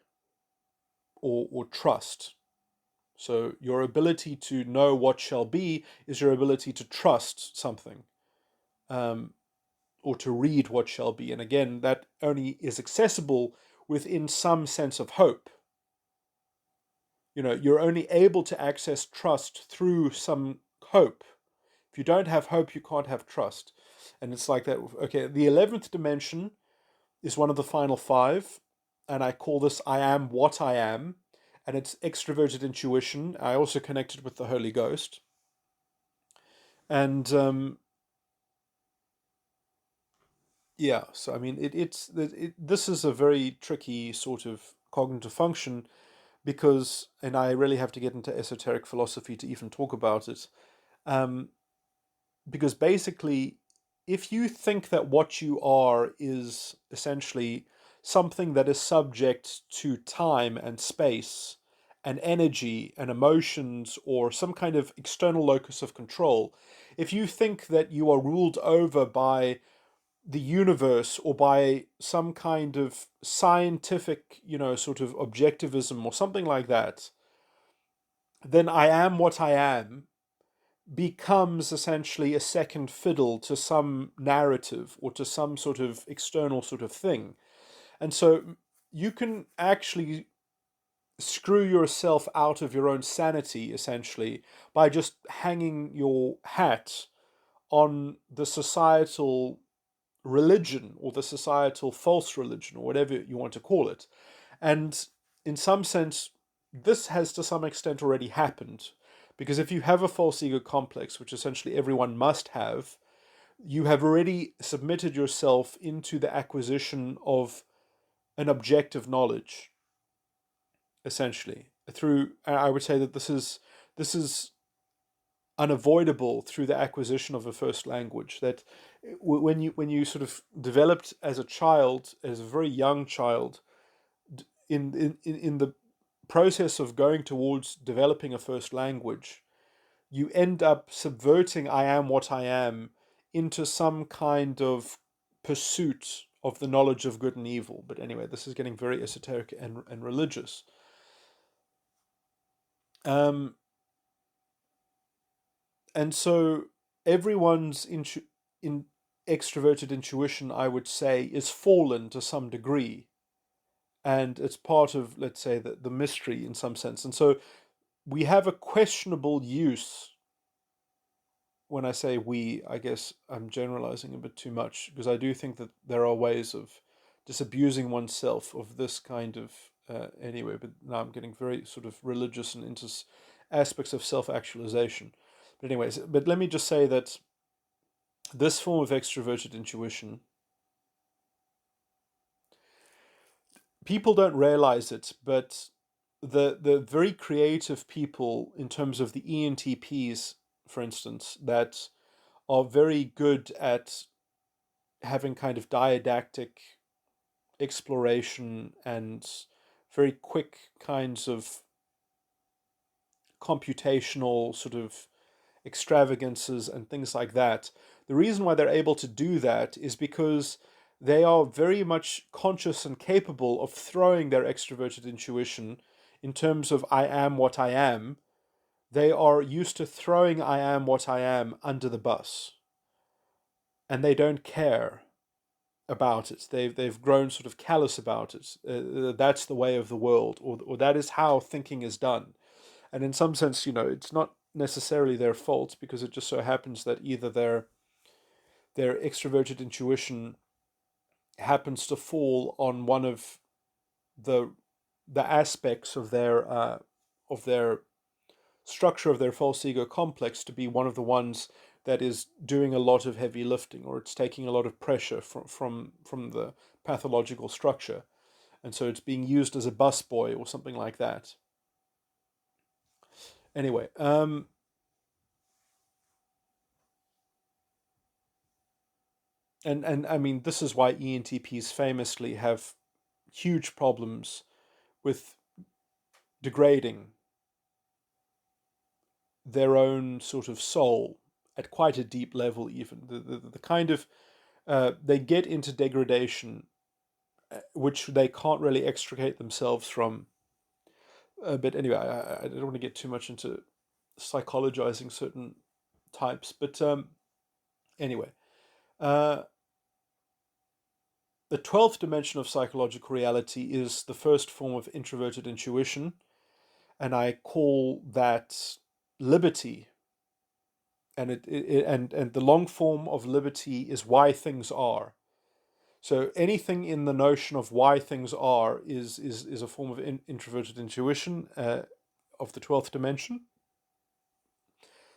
or trust. So your ability to know what shall be is your ability to trust something, or to read what shall be. And again, that only is accessible within some sense of hope. You're only able to access trust through some hope. If you don't have hope, you can't have trust. And it's like that. Okay, the 11th dimension is one of the final five, and I call this I am what I am, and it's extroverted intuition. I also connect it with the Holy Ghost. And yeah, so I mean, this is a very tricky sort of cognitive function because, and I really have to get into esoteric philosophy to even talk about it, because basically, if you think that what you are is essentially something that is subject to time and space and energy and emotions or some kind of external locus of control, if you think that you are ruled over by the universe or by some kind of scientific, sort of objectivism or something like that, then I am what I am becomes essentially a second fiddle to some narrative or to some sort of external sort of thing. And so you can actually screw yourself out of your own sanity essentially by just hanging your hat on the societal religion or the societal false religion or whatever you want to call it. And in some sense, this has to some extent already happened. Because if you have a false ego complex, which essentially everyone must have, you have already submitted yourself into the acquisition of an objective knowledge, essentially. Through, I would say that this is unavoidable through the acquisition of a first language. That when you sort of developed as a child, as a very young child, in the process of going towards developing a first language, you end up subverting I am what I am into some kind of pursuit of the knowledge of good and evil. But anyway, this is getting very esoteric and religious. Um, and so everyone's in extroverted intuition, I would say, is fallen to some degree. And it's part of, let's say, the mystery in some sense. And so we have a questionable use. When I say we, I guess I'm generalizing a bit too much, because I do think that there are ways of disabusing oneself of this kind of, anyway, but now I'm getting very sort of religious and into aspects of self-actualization. But anyways, but let me just say that this form of extroverted intuition, people don't realize it, but the very creative people in terms of the ENTPs, for instance, that are very good at having kind of didactic exploration and very quick kinds of computational sort of extravagances and things like that. The reason why they're able to do that is because they are very much conscious and capable of throwing their extroverted intuition in terms of I am what I am. They are used to throwing I am what I am under the bus, and they don't care about it. They've grown sort of callous about it. That's the way of the world, or that is how thinking is done. And in some sense, it's not necessarily their fault, because it just so happens that either their extroverted intuition happens to fall on one of the the aspects of their structure of their false ego complex to be one of the ones that is doing a lot of heavy lifting, or it's taking a lot of pressure from the pathological structure, and so it's being used as a busboy or something like that. Anyway, and I mean, this is why ENTPs famously have huge problems with degrading their own sort of soul at quite a deep level. Even the kind of they get into degradation, which they can't really extricate themselves from. But anyway, I don't want to get too much into psychologizing certain types. But anyway, uh, the 12th dimension of psychological reality is the first form of introverted intuition, and I call that liberty. And the long form of liberty is why things are. So anything in the notion of why things are is a form of introverted intuition of the 12th dimension.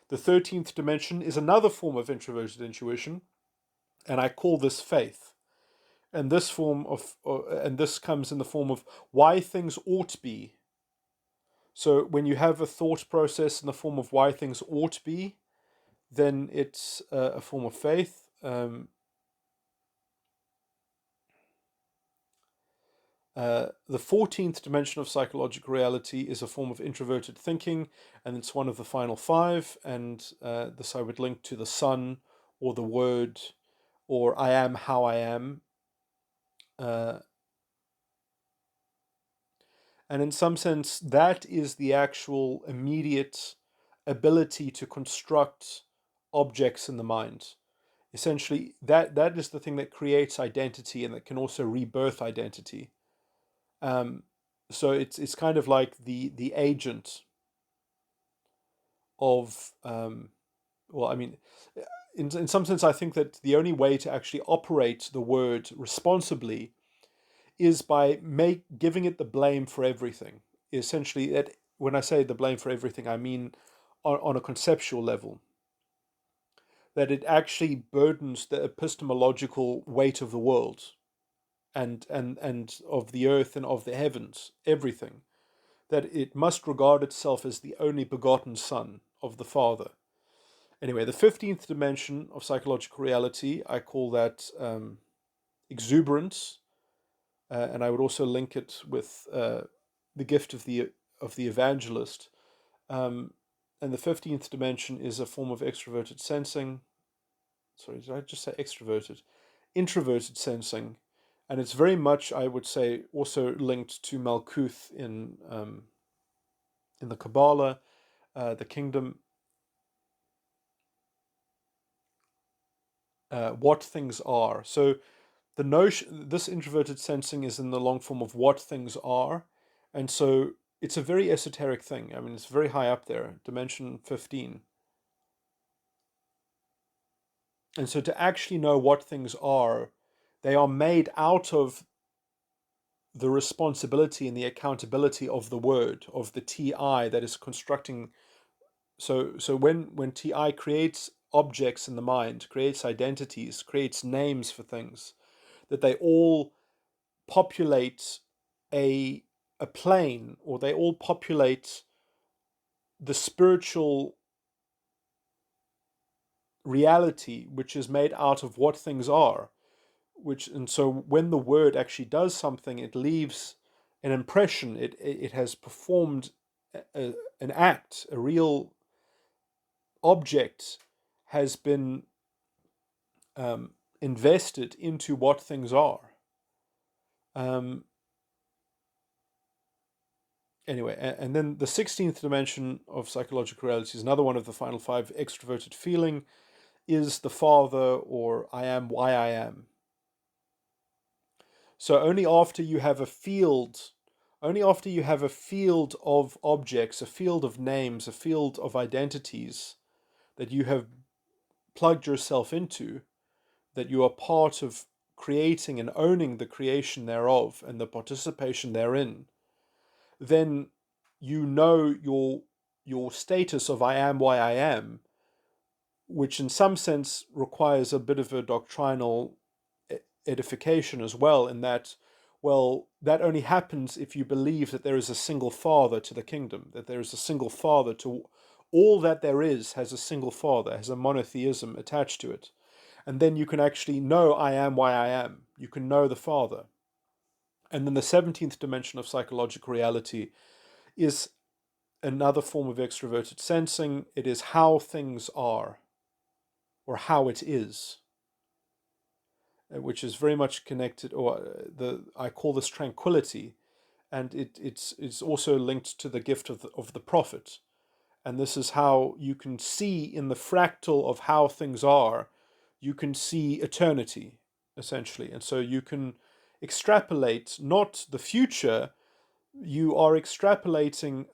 The 13th dimension is another form of introverted intuition, and I call this faith. And this and this comes in the form of why things ought to be. So when you have a thought process in the form of why things ought to be, then it's a form of faith. The 14th dimension of psychological reality is a form of introverted thinking, and it's one of the final five. And this I would link to the sun or the word or I am how I am. Uh, and in some sense, that is the actual immediate ability to construct objects in the mind. Essentially, that is the thing that creates identity and that can also rebirth identity. Um, so it's kind of like the agent of well, I mean, in some sense, I think that the only way to actually operate the word responsibly is by giving it the blame for everything. Essentially, that when I say the blame for everything, I mean on a conceptual level, that it actually burdens the epistemological weight of the world and of the earth and of the heavens, everything. That it must regard itself as the only begotten Son of the Father. Anyway, the 15th dimension of psychological reality, I call that exuberance, and I would also link it with the gift of the evangelist. And the 15th dimension is a form of extroverted sensing. Sorry, did I just say extroverted? Introverted sensing, and it's very much, I would say, also linked to Malkuth in the Kabbalah, the kingdom. What things are. So the notion, this introverted sensing is in the long form of what things are, and so it's a very esoteric thing. I mean, it's very high up there, dimension 15. And so to actually know what things are, they are made out of the responsibility and the accountability of the word, of the TI that is constructing. So when TI creates objects in the mind, creates identities, creates names for things, that they all populate a a plane, or they all populate the spiritual reality which is made out of what things are. Which, and so when the word actually does something, it leaves an impression. It has performed an act. A real object has been invested into what things are. Um, anyway, and then the 16th dimension of psychological reality is another one of the final five. Extroverted feeling is the Father, or I am why I am. So only after you have a field of objects, a field of names, a field of identities that you have plugged yourself into, that you are part of creating and owning the creation thereof and the participation therein, then you know your status of I am why I am, which in some sense requires a bit of a doctrinal edification as well, in that, well, that only happens if you believe that there is a single father to the kingdom, that there is a single father to all that there is, has a single father, has a monotheism attached to it. And then you can actually know I am why I am. You can know the Father. And then the 17th dimension of psychological reality is another form of extroverted sensing. It is how things are, or how it is, which is very much connected, or I call this tranquility, and it's also linked to the gift of the prophet. And this is how you can see in the fractal of how things are, you can see eternity, essentially. And so you can extrapolate not the future, you are extrapolating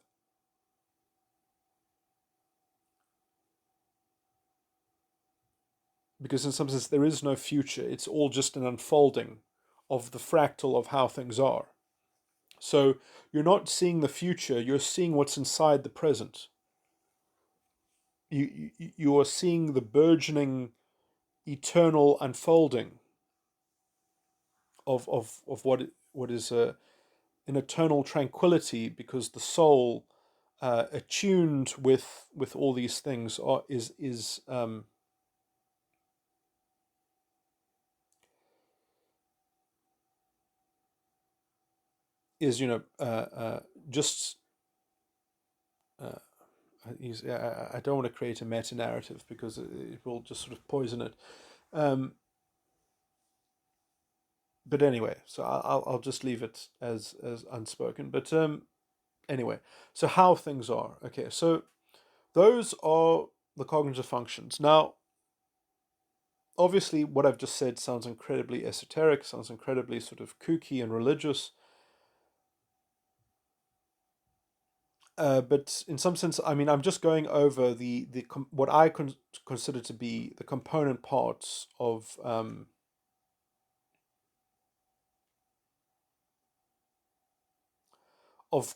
because in some sense there is no future. It's all just an unfolding of the fractal of how things are. So you're not seeing the future, you're seeing what's inside the present. You are seeing the burgeoning eternal unfolding of what is an eternal tranquility, because the soul, attuned with all these things, is just uh, I don't want to create a meta narrative because it will just sort of poison it. Um, but anyway, so I'll just leave it as unspoken. But anyway, so how things are. Okay, so those are the cognitive functions. Now, obviously, what I've just said sounds incredibly esoteric, sounds incredibly sort of kooky and religious. But in some sense, I mean, I'm just going over the what I consider to be the component parts of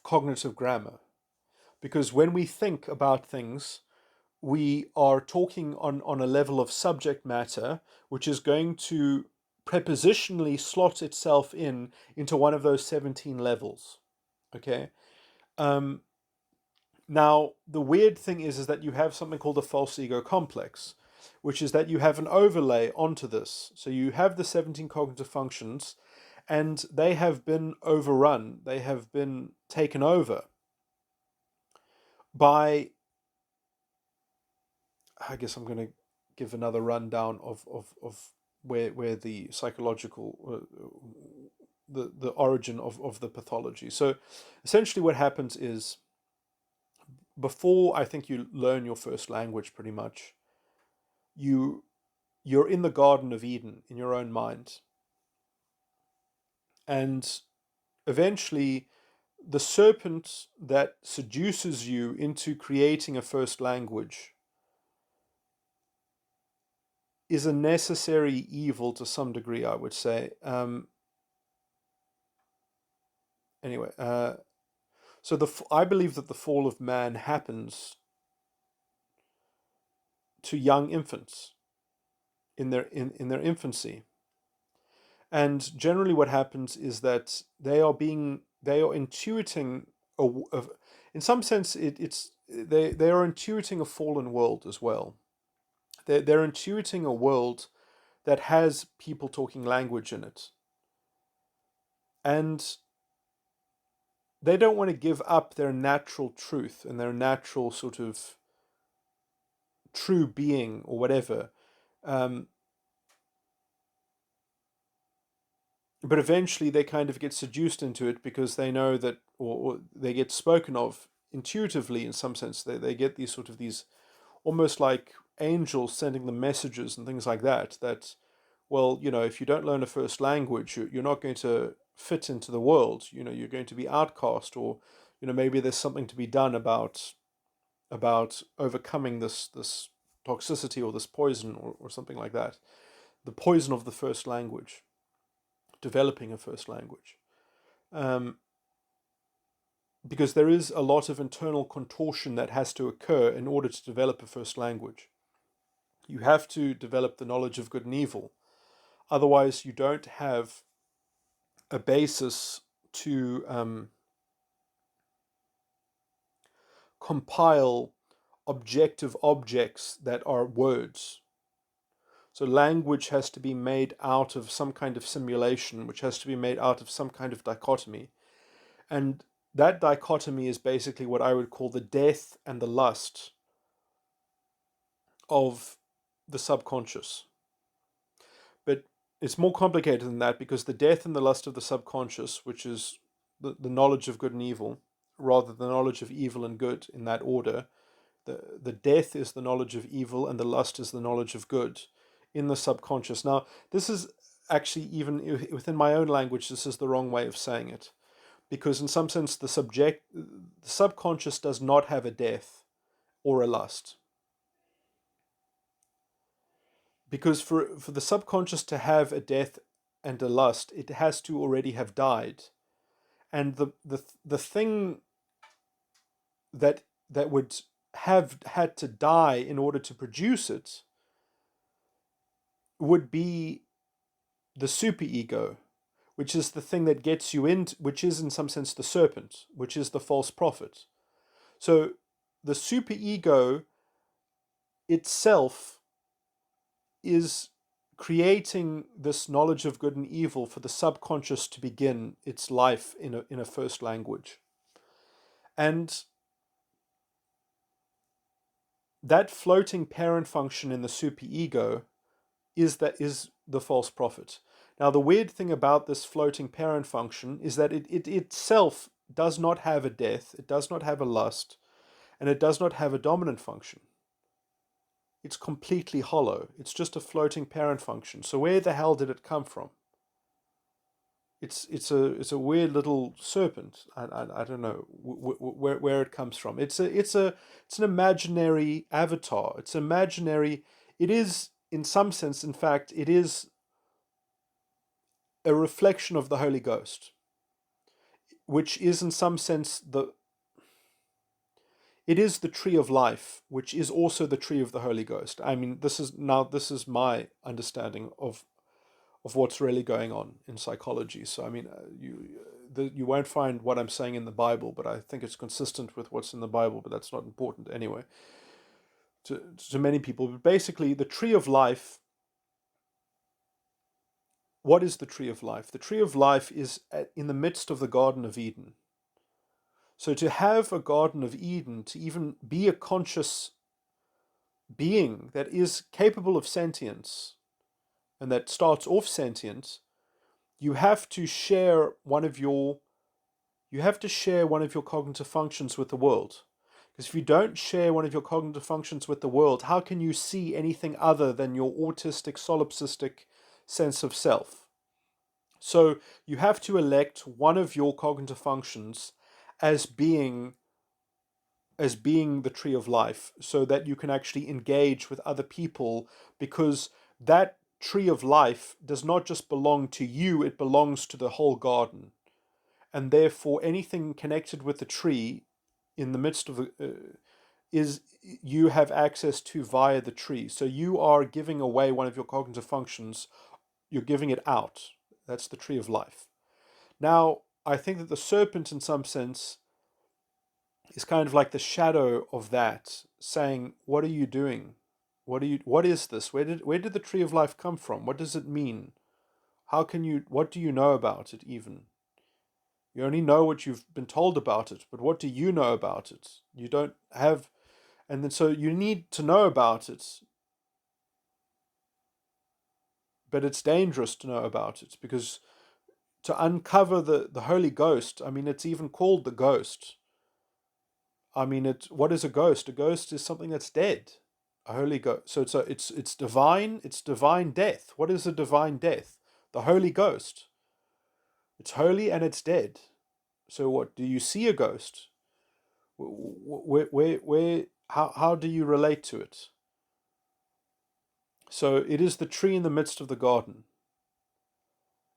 cognitive grammar. Because when we think about things, we are talking on a level of subject matter, which is going to prepositionally slot itself into one of those 17 levels. Okay. Um, Now, the weird thing is that you have something called a false ego complex, which is that you have an overlay onto this. So you have the 17 cognitive functions, and they have been overrun, they have been taken over by, I guess I'm going to give another rundown of where the psychological, the origin of the pathology. So essentially what happens is, before I think you learn your first language pretty much, you're in the Garden of Eden in your own mind. And eventually, the serpent that seduces you into creating a first language is a necessary evil to some degree, I would say. Anyway, so I believe that the fall of man happens to young infants in their infancy. And generally, what happens is that they are intuiting in some sense, they are intuiting a fallen world as well. They're intuiting a world that has people talking language in it, and they don't want to give up their natural truth and their natural sort of true being or whatever. Um, but eventually they kind of get seduced into it because they know that, or they get spoken of intuitively in some sense. They get these almost like angels sending them messages and things like that, well, if you don't learn a first language, you're not going to fit into the world. You're going to be outcast, or maybe there's something to be done about overcoming this toxicity or this poison, or something like that. The poison of the first language, developing a first language. Um, because there is a lot of internal contortion that has to occur in order to develop a first language. You have to develop the knowledge of good and evil. Otherwise, you don't have a basis to compile objective objects that are words. So language has to be made out of some kind of simulation, which has to be made out of some kind of dichotomy. And that dichotomy is basically what I would call the death and the lust of the subconscious. But it's more complicated than that, because the death and the lust of the subconscious, which is the knowledge of good and evil, rather the knowledge of evil and good in that order, the death is the knowledge of evil and the lust is the knowledge of good in the subconscious. Now, this is actually, even within my own language, this is the wrong way of saying it. Because in some sense, the subconscious does not have a death or a lust. Because for the subconscious to have a death and a lust, it has to already have died. And the thing that would have had to die in order to produce it would be the superego, which is the thing that gets you in, which is in some sense the serpent, which is the false prophet. So the superego itself is creating this knowledge of good and evil for the subconscious to begin its life in a first language. And that floating parent function in the superego is the false prophet. Now, the weird thing about this floating parent function is that it itself does not have a death, it does not have a lust, and it does not have a dominant function. It's completely hollow. It's just a floating parent function. So where the hell did it come from? It's a weird little serpent. I don't know where it comes from. It's an imaginary avatar. It's imaginary. It is, in some sense, in fact, it is a reflection of the Holy Ghost, which is in some sense it is the tree of life, which is also the tree of the Holy Ghost. I mean, this is my understanding of what's really going on in psychology. So I mean, you won't find what I'm saying in the Bible, but I think it's consistent with what's in the Bible. But that's not important anyway to many people. But basically, the tree of life. What is the tree of life? The tree of life is in the midst of the Garden of Eden. So to have a Garden of Eden, to even be a conscious being that is capable of sentience and that starts off sentient, you have to share one of your cognitive functions with the world. Because if you don't share one of your cognitive functions with the world, how can you see anything other than your autistic, solipsistic sense of self? So you have to elect one of your cognitive functions as being the tree of life, so that you can actually engage with other people, because that tree of life does not just belong to you, it belongs to the whole garden. And therefore anything connected with the tree in the midst of is you have access to via the tree. So you are giving away one of your cognitive functions, you're giving it out. That's the tree of life. Now, I think that the serpent, in some sense, is kind of like the shadow of that, saying, "What are you doing? What is this? Where did the tree of life come from? What does it mean? What do you know about it even? You only know what you've been told about it, but what do you know about it? You don't have, and then so you need to know about it, but it's dangerous to know about it, because to uncover the Holy Ghost, I mean, it's even called the ghost. I mean, what is a ghost? A ghost is something that's dead. A Holy Ghost. So it's divine. It's divine death. What is a divine death? The Holy Ghost. It's holy and it's dead. So what? Do you see a ghost? How do you relate to it? So it is the tree in the midst of the garden.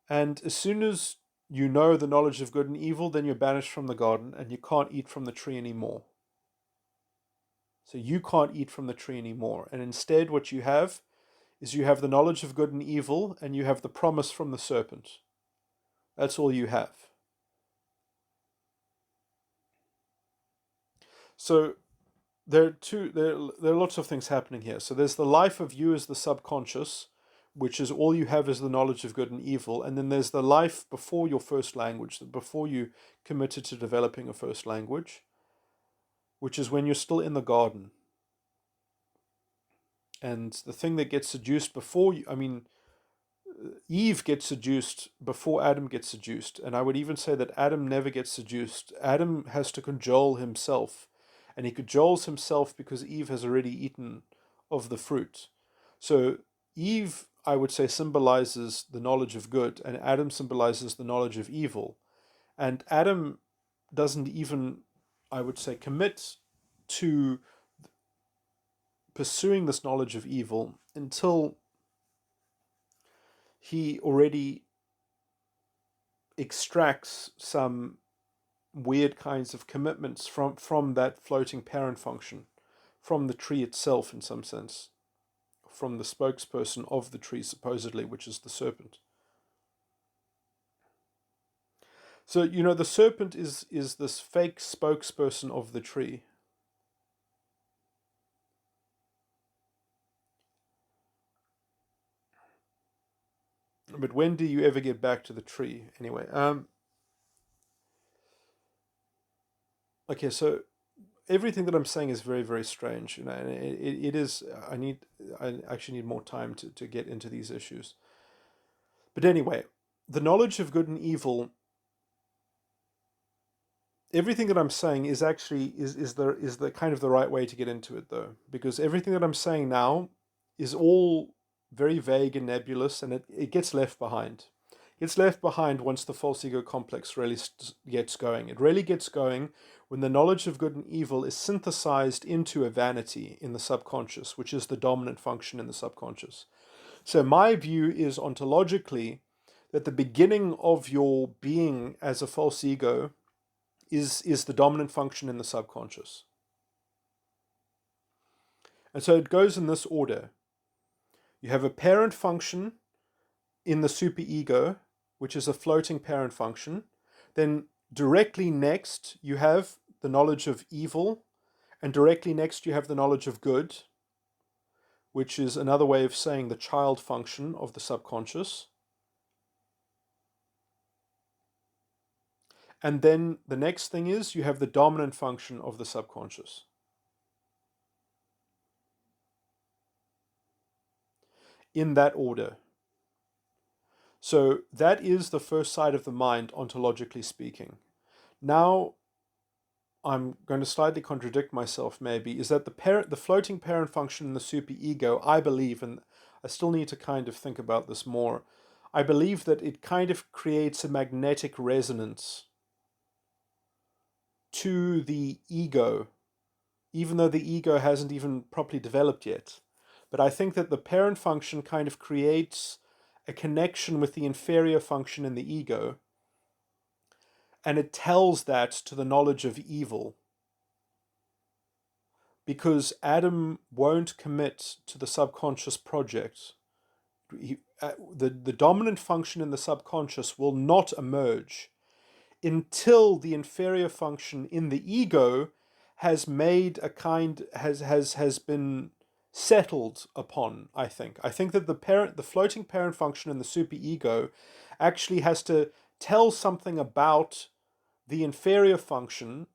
And as soon as you know the knowledge of good and evil, then you're banished from the garden and you can't eat from the tree anymore. So you can't eat from the tree anymore. And instead, what you have is you have the knowledge of good and evil, and you have the promise from the serpent. That's all you have. So there are lots of things happening here. So there's the life of you as the subconscious, which is all you have is the knowledge of good and evil. And then there's the life before your first language, before you committed to developing a first language, which is when you're still in the garden. And the thing that gets seduced before you, I mean, Eve gets seduced before Adam gets seduced. And I would even say that Adam never gets seduced. Adam has to cajole himself. And he cajoles himself because Eve has already eaten of the fruit. So Eve, I would say, symbolizes the knowledge of good, and Adam symbolizes the knowledge of evil. And Adam doesn't even, I would say, commit to pursuing this knowledge of evil until he already extracts some weird kinds of commitments from that floating parent function, from the tree itself in some sense, from the spokesperson of the tree supposedly, which is the serpent. So, the serpent is this fake spokesperson of the tree. But when do you ever get back to the tree? Anyway, okay, so everything that I'm saying is very, very strange, and it is. I actually need more time to get into these issues. But anyway, the knowledge of good and evil, everything that I'm saying is actually is the kind of the right way to get into it, though, because everything that I'm saying now is all very vague and nebulous, and it gets left behind. It's left behind once the false ego complex really gets going. It really gets going when the knowledge of good and evil is synthesized into a vanity in the subconscious, which is the dominant function in the subconscious. So my view is ontologically that the beginning of your being as a false ego is the dominant function in the subconscious. And so it goes in this order. You have a parent function in the superego, which is a floating parent function. Then directly next, you have the knowledge of evil, and directly next, you have the knowledge of good, which is another way of saying the child function of the subconscious. And then the next thing is you have the dominant function of the subconscious. In that order. So that is the first side of the mind, ontologically speaking. Now, I'm going to slightly contradict myself maybe, is that the floating parent function in the superego, I believe, and I still need to kind of think about this more, I believe that it kind of creates a magnetic resonance to the ego, even though the ego hasn't even properly developed yet. But I think that the parent function kind of creates a connection with the inferior function in the ego, and it tells that to the knowledge of evil. Because Adam won't commit to the subconscious project. The dominant function in the subconscious will not emerge until the inferior function in the ego has been settled upon. I think that the floating parent function in the superego actually has to tell something about the inferior function,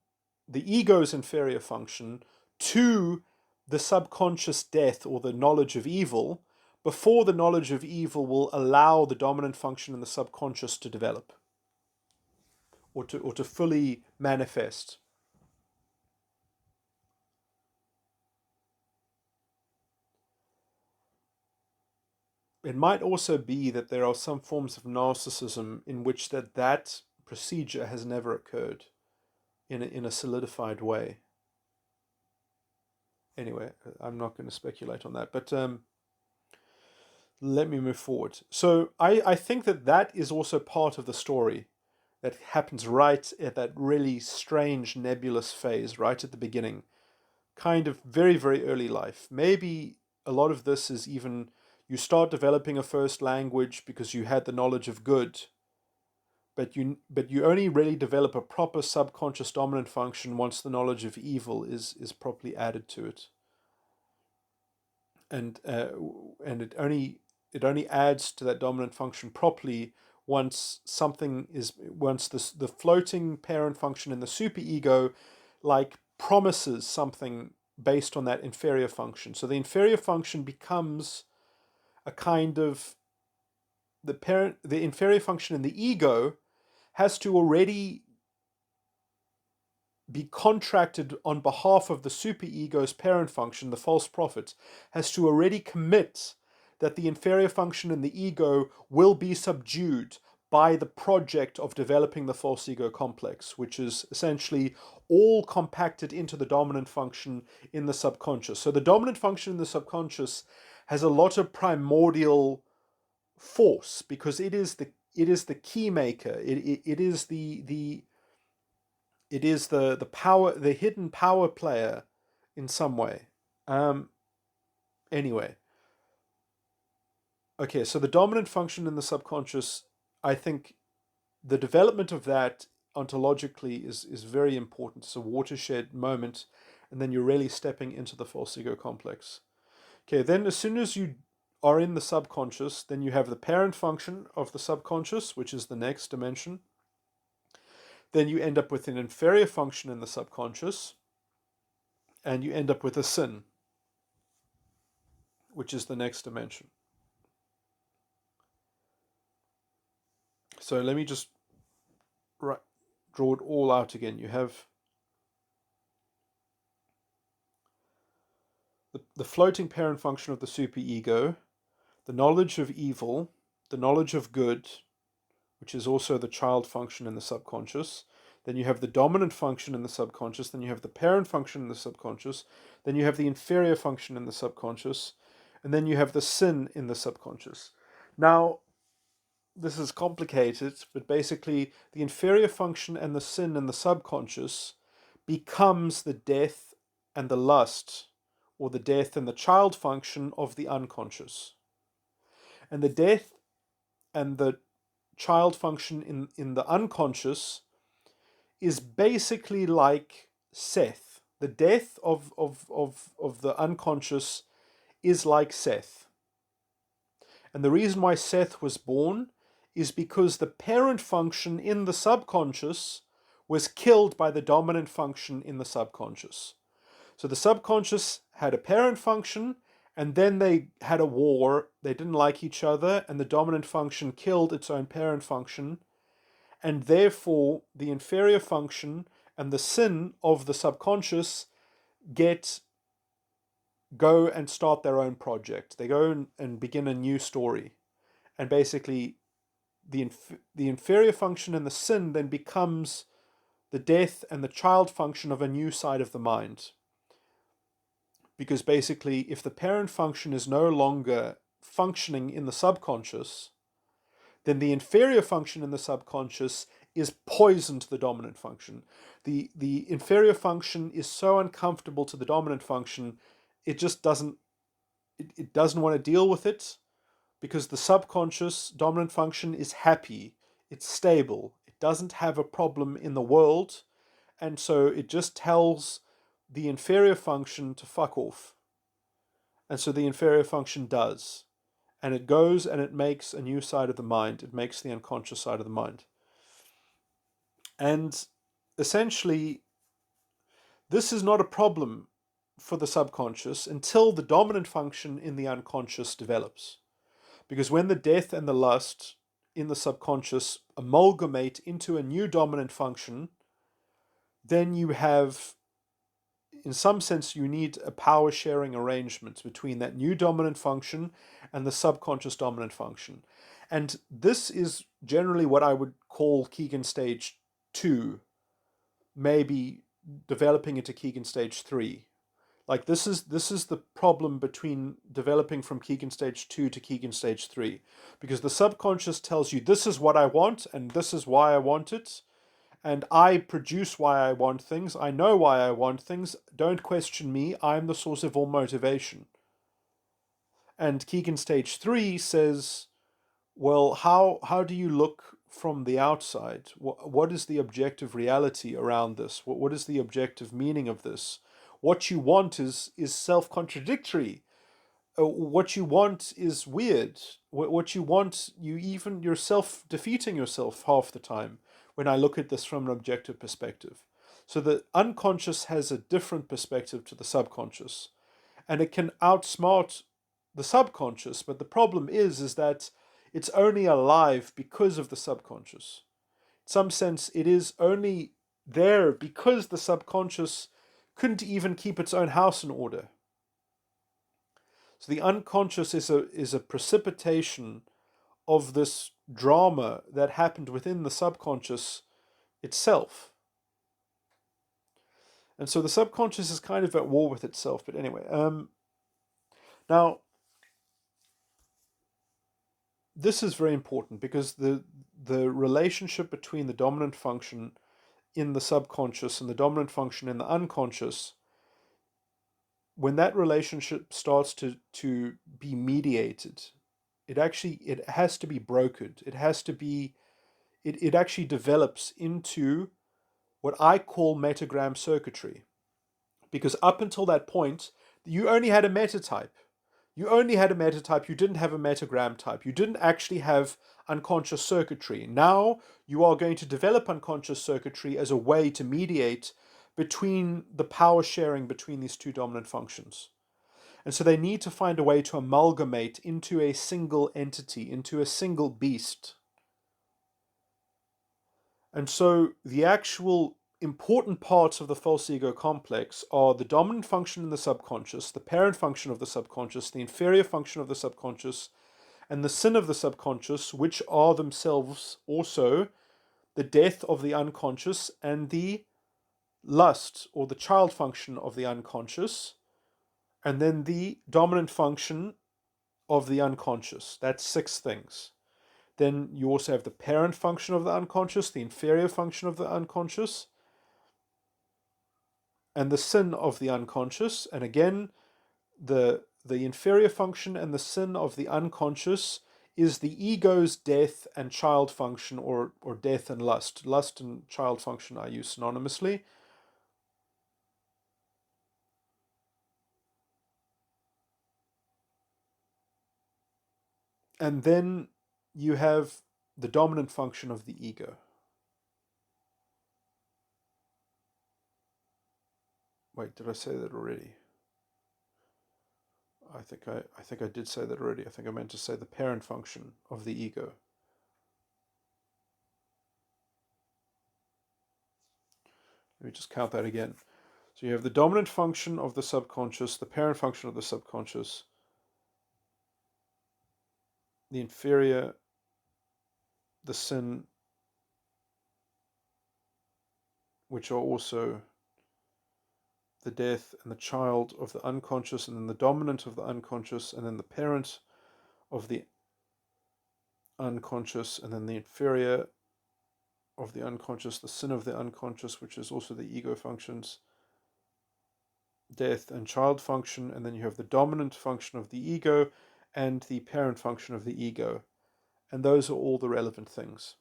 the ego's inferior function, to the subconscious death or the knowledge of evil, before the knowledge of evil will allow the dominant function in the subconscious to develop or to fully manifest. It might also be that there are some forms of narcissism in which that procedure has never occurred in a solidified way. Anyway, I'm not going to speculate on that, but let me move forward. So I think that is also part of the story that happens right at that really strange nebulous phase, right at the beginning, kind of very, very early life. Maybe a lot of this is even you start developing a first language because you had the knowledge of good, but you only really develop a proper subconscious dominant function once the knowledge of evil is properly added to it. And it only adds to that dominant function properly once the floating parent function in the superego like promises something based on that inferior function. So the inferior function becomes a kind of the inferior function in the ego has to already be contracted on behalf of the superego's parent function, the false prophet, has to already commit that the inferior function in the ego will be subdued by the project of developing the false ego complex, which is essentially all compacted into the dominant function in the subconscious. So the dominant function in the subconscious has a lot of primordial force because it is the key maker. It is the power, the hidden power player in some way. Anyway, okay, so the dominant function in the subconscious, I think the development of that ontologically is very important. It's a watershed moment, and then you're really stepping into the false ego complex. Okay, then as soon as you are in the subconscious, then you have the parent function of the subconscious, which is the next dimension. Then you end up with an inferior function in the subconscious. and you end up with a sin, which is the next dimension. So let me just draw it all out again. You have the floating parent function of the superego, the knowledge of evil, the knowledge of good, which is also the child function in the subconscious. Then you have the dominant function in the subconscious. Then you have the parent function in the subconscious. Then you have the inferior function in the subconscious. And then you have the sin in the subconscious. Now, this is complicated, but basically the inferior function and the sin in the subconscious becomes the death and the lust, or the death and the child function of the unconscious. And the death and the child function in the unconscious is basically like Seth. The death of the unconscious is like Seth. And the reason why Seth was born is because the parent function in the subconscious was killed by the dominant function in the subconscious. So the subconscious had a parent function, and then they had a war. They didn't like each other, and the dominant function killed its own parent function. And therefore, the inferior function and the sin of the subconscious go and start their own project. They go and begin a new story. And basically, the inferior function and the sin then becomes the death and the child function of a new side of the mind. Because basically, if the parent function is no longer functioning in the subconscious, then the inferior function in the subconscious is poison to the dominant function. The inferior function is so uncomfortable to the dominant function, it just doesn't want to deal with it, because the subconscious dominant function is happy, it's stable, it doesn't have a problem in the world, and so it just tells the inferior function to fuck off. And so the inferior function does. And it goes and it makes a new side of the mind. It makes the unconscious side of the mind. And essentially, this is not a problem for the subconscious until the dominant function in the unconscious develops. Because when the death and the lust in the subconscious amalgamate into a new dominant function, then you have, in some sense, you need a power sharing arrangement between that new dominant function and the subconscious dominant function. And this is generally what I would call Keegan stage 2, maybe developing into Keegan stage 3. Like this is the problem between developing from Keegan stage 2 to Keegan stage 3. Because the subconscious tells you, this is what I want and this is why I want it. And I produce why I want things. I know why I want things. Don't question me. I'm the source of all motivation. And Keegan stage 3 says, well, how do you look from the outside? What is the objective reality around this? What is the objective meaning of this? What you want is self-contradictory. What you want is weird. What you want, you're self-defeating yourself half the time when I look at this from an objective perspective. So the unconscious has a different perspective to the subconscious, and it can outsmart the subconscious, but the problem is that it's only alive because of the subconscious. In some sense, it is only there because the subconscious couldn't even keep its own house in order. So the unconscious is a precipitation of this drama that happened within the subconscious itself. And so the subconscious is kind of at war with itself. But anyway, now, this is very important because the relationship between the dominant function in the subconscious and the dominant function in the unconscious, when that relationship starts to be mediated, it has to be brokered. It actually develops into what I call metagram circuitry. Because up until that point, you only had a metatype. You didn't have a metagram type. You didn't actually have unconscious circuitry. Now you are going to develop unconscious circuitry as a way to mediate between the power sharing between these two dominant functions. And so they need to find a way to amalgamate into a single entity, into a single beast. And so the actual important parts of the false ego complex are the dominant function in the subconscious, the parent function of the subconscious, the inferior function of the subconscious, and the sin of the subconscious, which are themselves also the death of the unconscious and the lust or the child function of the unconscious, and then the dominant function of the unconscious. That's 6 things. Then you also have the parent function of the unconscious, the inferior function of the unconscious, and the sin of the unconscious. And again, the inferior function and the sin of the unconscious is the ego's death and child function, or death and lust. Lust and child function are used synonymously. And then you have the dominant function of the ego. Wait, did I say that already? I think I did say that already. I think I meant to say the parent function of the ego. Let me just count that again. So you have the dominant function of the subconscious, the parent function of the subconscious, the inferior, the sin, which are also the death and the child of the unconscious, and then the dominant of the unconscious, and then the parent of the unconscious, and then the inferior of the unconscious, the sin of the unconscious, which is also the ego functions, death and child function, and then you have the dominant function of the ego and the parent function of the ego. And those are all the relevant things.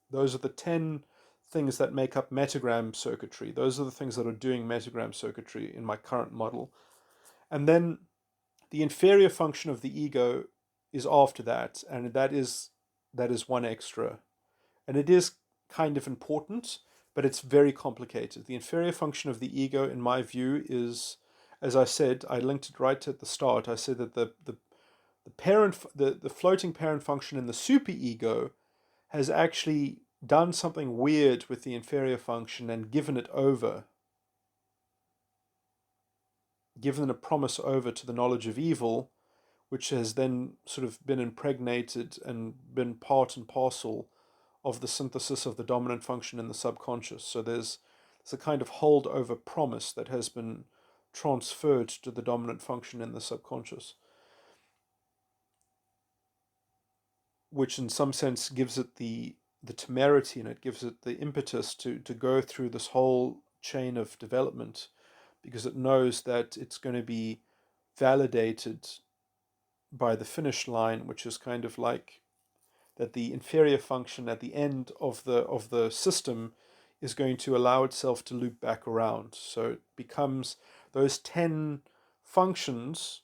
Those are the 10 things that make up metagram circuitry. Those are the things that are doing metagram circuitry in my current model. And then the inferior function of the ego is after that, and that is one extra. And it is kind of important, but it's very complicated. The inferior function of the ego, in my view, is, as I said, I linked it right at the start. I said that the floating parent function in the superego has actually done something weird with the inferior function and given a promise over to the knowledge of evil, which has then sort of been impregnated and been part and parcel of the synthesis of the dominant function in the subconscious. So there's a kind of holdover promise that has been transferred to the dominant function in the subconscious, which in some sense gives it the temerity, and it gives it the impetus to go through this whole chain of development, because it knows that it's going to be validated by the finish line, which is kind of like that the inferior function at the end of the system is going to allow itself to loop back around. So it becomes, those 10 functions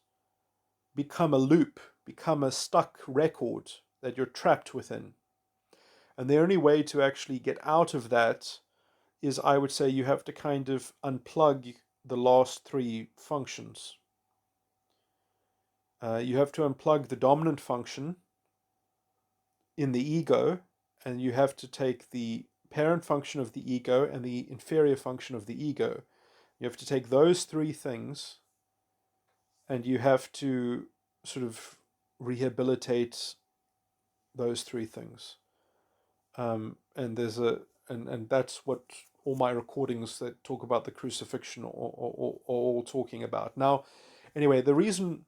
become a loop, become a stuck record that you're trapped within. And the only way to actually get out of that is, I would say, you have to kind of unplug the last 3 functions. You have to unplug the dominant function in the ego, and you have to take the parent function of the ego and the inferior function of the ego. You have to take those 3 things, and you have to sort of rehabilitate those 3 things. And there's and that's what all my recordings that talk about the crucifixion are all talking about. Now, anyway, the reason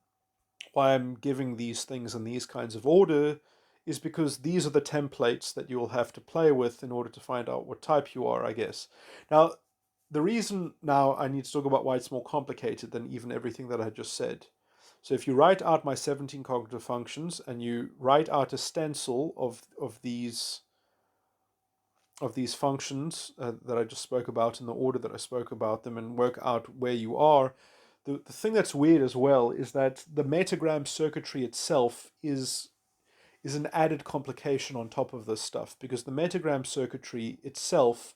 why I'm giving these things in these kinds of order is because these are the templates that you'll have to play with in order to find out what type you are, I guess. Now, the reason now I need to talk about why it's more complicated than even everything that I just said. So if you write out my 17 cognitive functions and you write out a stencil of these functions that I just spoke about in the order that I spoke about them, and work out where you are, the thing that's weird as well is that the metagram circuitry itself is an added complication on top of this stuff, because the metagram circuitry itself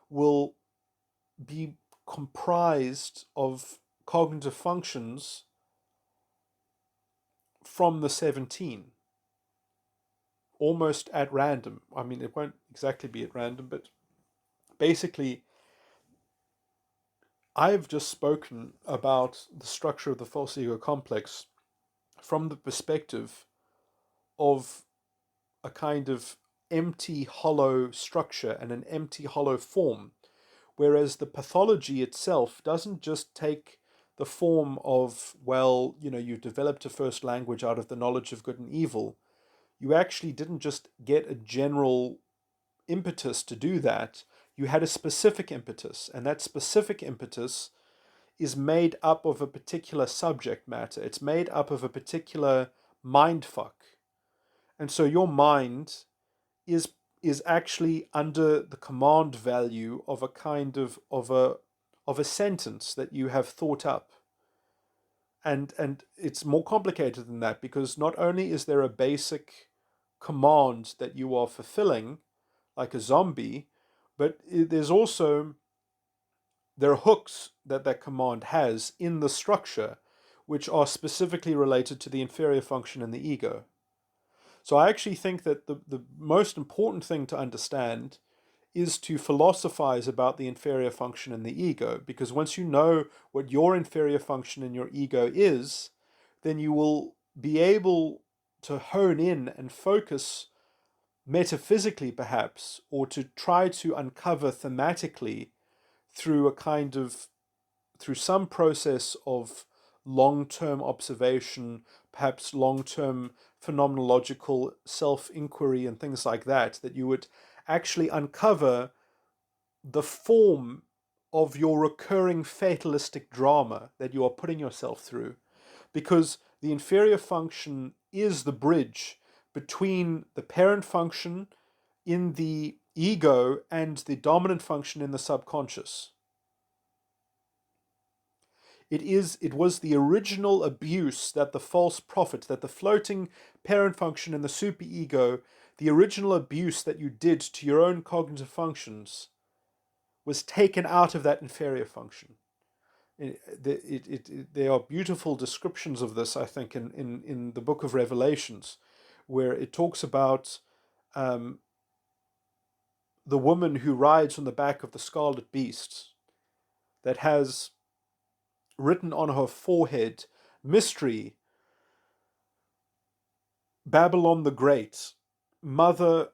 will be comprised of cognitive functions from the 17, almost at random. I mean, it won't exactly be at random, but basically, I've just spoken about the structure of the false ego complex from the perspective of a kind of empty, hollow structure and an empty, hollow form, whereas the pathology itself doesn't just take the form of, well, you developed a first language out of the knowledge of good and evil. You actually didn't just get a general impetus to do that. You had a specific impetus, and that specific impetus is made up of a particular subject matter. It's made up of a particular mind fuck. And so your mind is actually under the command value of a kind of a sentence that you have thought up. And it's more complicated than that, because not only is there a basic command that you are fulfilling like a zombie, but there are hooks that that command has in the structure, which are specifically related to the inferior function and the ego. So I actually think that the most important thing to understand is to philosophize about the inferior function and the ego, because once you know what your inferior function and your ego is, then you will be able to hone in and focus metaphysically, perhaps, or to try to uncover thematically through through some process of long-term observation, perhaps long-term phenomenological self-inquiry and things like that, that you would actually uncover the form of your recurring fatalistic drama that you are putting yourself through. Because the inferior function is the bridge between the parent function in the ego and the dominant function in the subconscious. It was the original abuse that the false prophet, that the floating parent function and the superego, the original abuse that you did to your own cognitive functions was taken out of that inferior function. There are beautiful descriptions of this, I think, in the book of Revelations, where it talks about the woman who rides on the back of the scarlet beast that has written on her forehead, mystery, Babylon the Great, mother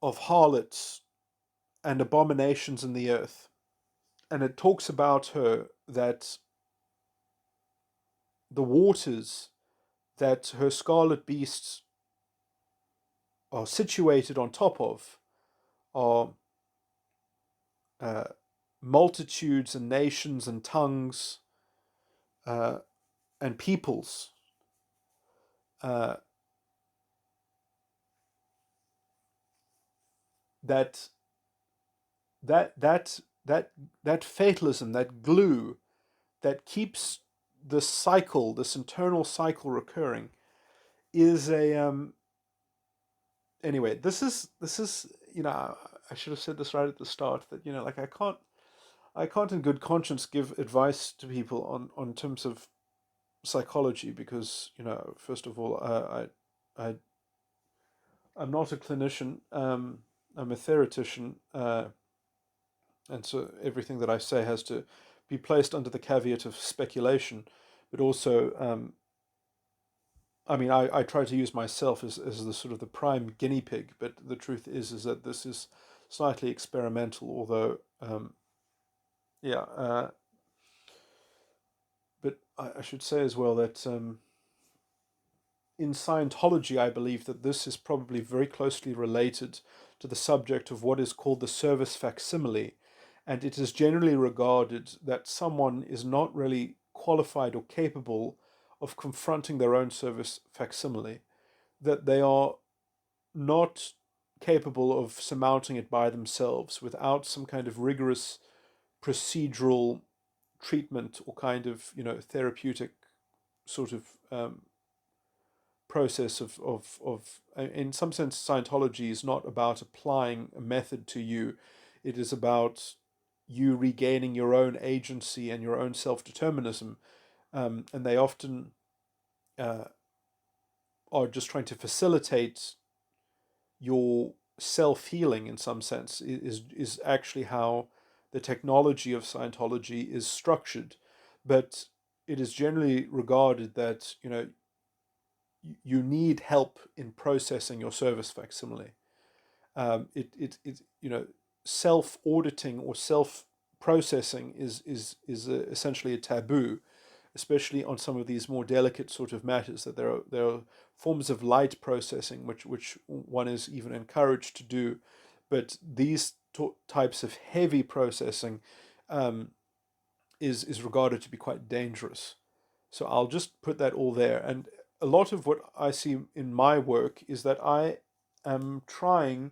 of harlots and abominations in the earth. And it talks about her that the waters that her scarlet beasts are situated on top of are multitudes and nations and tongues and peoples. That that fatalism, that glue that keeps this cycle, this internal cycle recurring, is a anyway. This is I should have said this right at the start, that like I can't in good conscience give advice to people on terms of psychology, because first of all, I'm not a clinician. I'm a theoretician, and so everything that I say has to be placed under the caveat of speculation. But also, I mean, I try to use myself as the sort of the prime guinea pig. But the truth is that this is slightly experimental, although yeah. But I should say as well that in Scientology, I believe that this is probably very closely related to the subject of what is called the service facsimile, and it is generally regarded that someone is not really qualified or capable of confronting their own service facsimile, that they are not capable of surmounting it by themselves without some kind of rigorous procedural treatment or kind of therapeutic sort of process of in some sense. Scientology is not about applying a method to you. It is about you regaining your own agency and your own self-determinism, and they often uh, are just trying to facilitate your self-healing in some sense, is actually how the technology of Scientology is structured. But it is generally regarded that, you need help in processing your service facsimile. Self auditing or self processing is essentially a taboo, especially on some of these more delicate sort of matters. That there are forms of light processing which one is even encouraged to do, but these types of heavy processing um, is regarded to be quite dangerous. So I'll just put that all there. And a lot of what I see in my work is that I am trying,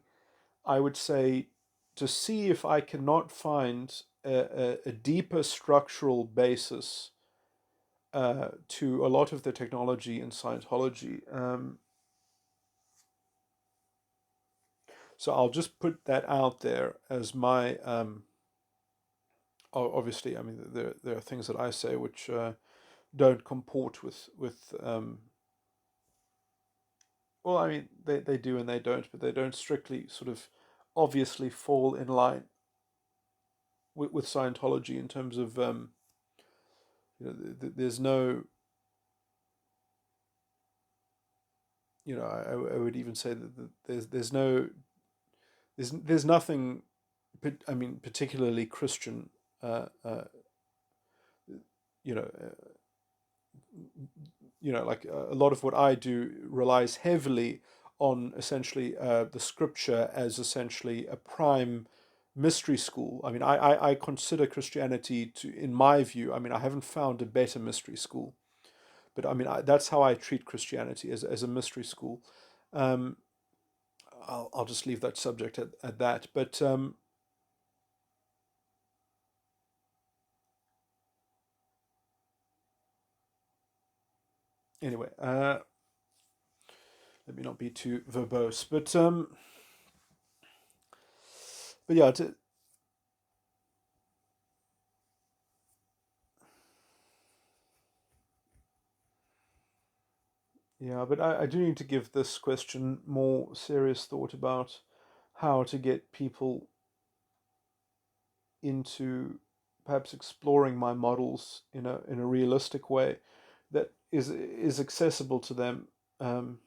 I would say, to see if I cannot find a deeper structural basis to a lot of the technology in Scientology. So I'll just put that out there as my. Obviously, I mean, there are things that I say which don't comport with. Well, I mean, they do and they don't, but they don't strictly sort of obviously fall in line with Scientology in terms of there's no, I would even say that there's no there's nothing, I mean, particularly Christian, you know like a lot of what I do relies heavily on essentially the scripture as essentially a prime mystery school. I mean, I consider Christianity to, in my view, I mean, I haven't found a better mystery school, but I mean, that's how I treat Christianity, as a mystery school. Um, I'll just leave that subject at that. But anyway, let me not be too verbose. But yeah, yeah, but I do need to give this question more serious thought about how to get people into perhaps exploring my models in a realistic way that is accessible to them. Um,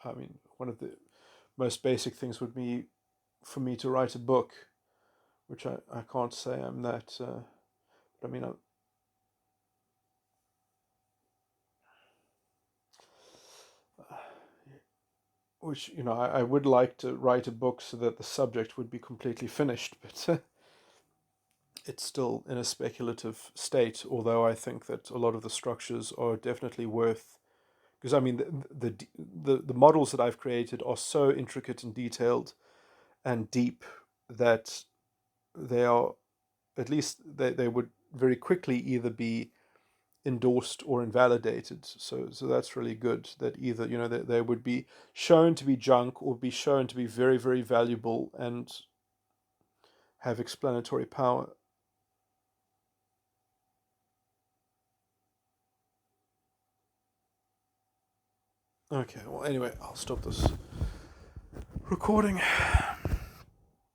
I mean, one of the most basic things would be for me to write a book, which I can't say I'm that. But I mean, which I would like to write a book so that the subject would be completely finished, but it's still in a speculative state. Although I think that a lot of the structures are definitely worth, because I mean the models that I've created are so intricate and detailed and deep that they are, at least they would very quickly either be endorsed or invalidated. So that's really good. That either they would be shown to be junk or be shown to be very, very valuable and have explanatory power. Okay. Well, anyway, I'll stop this recording.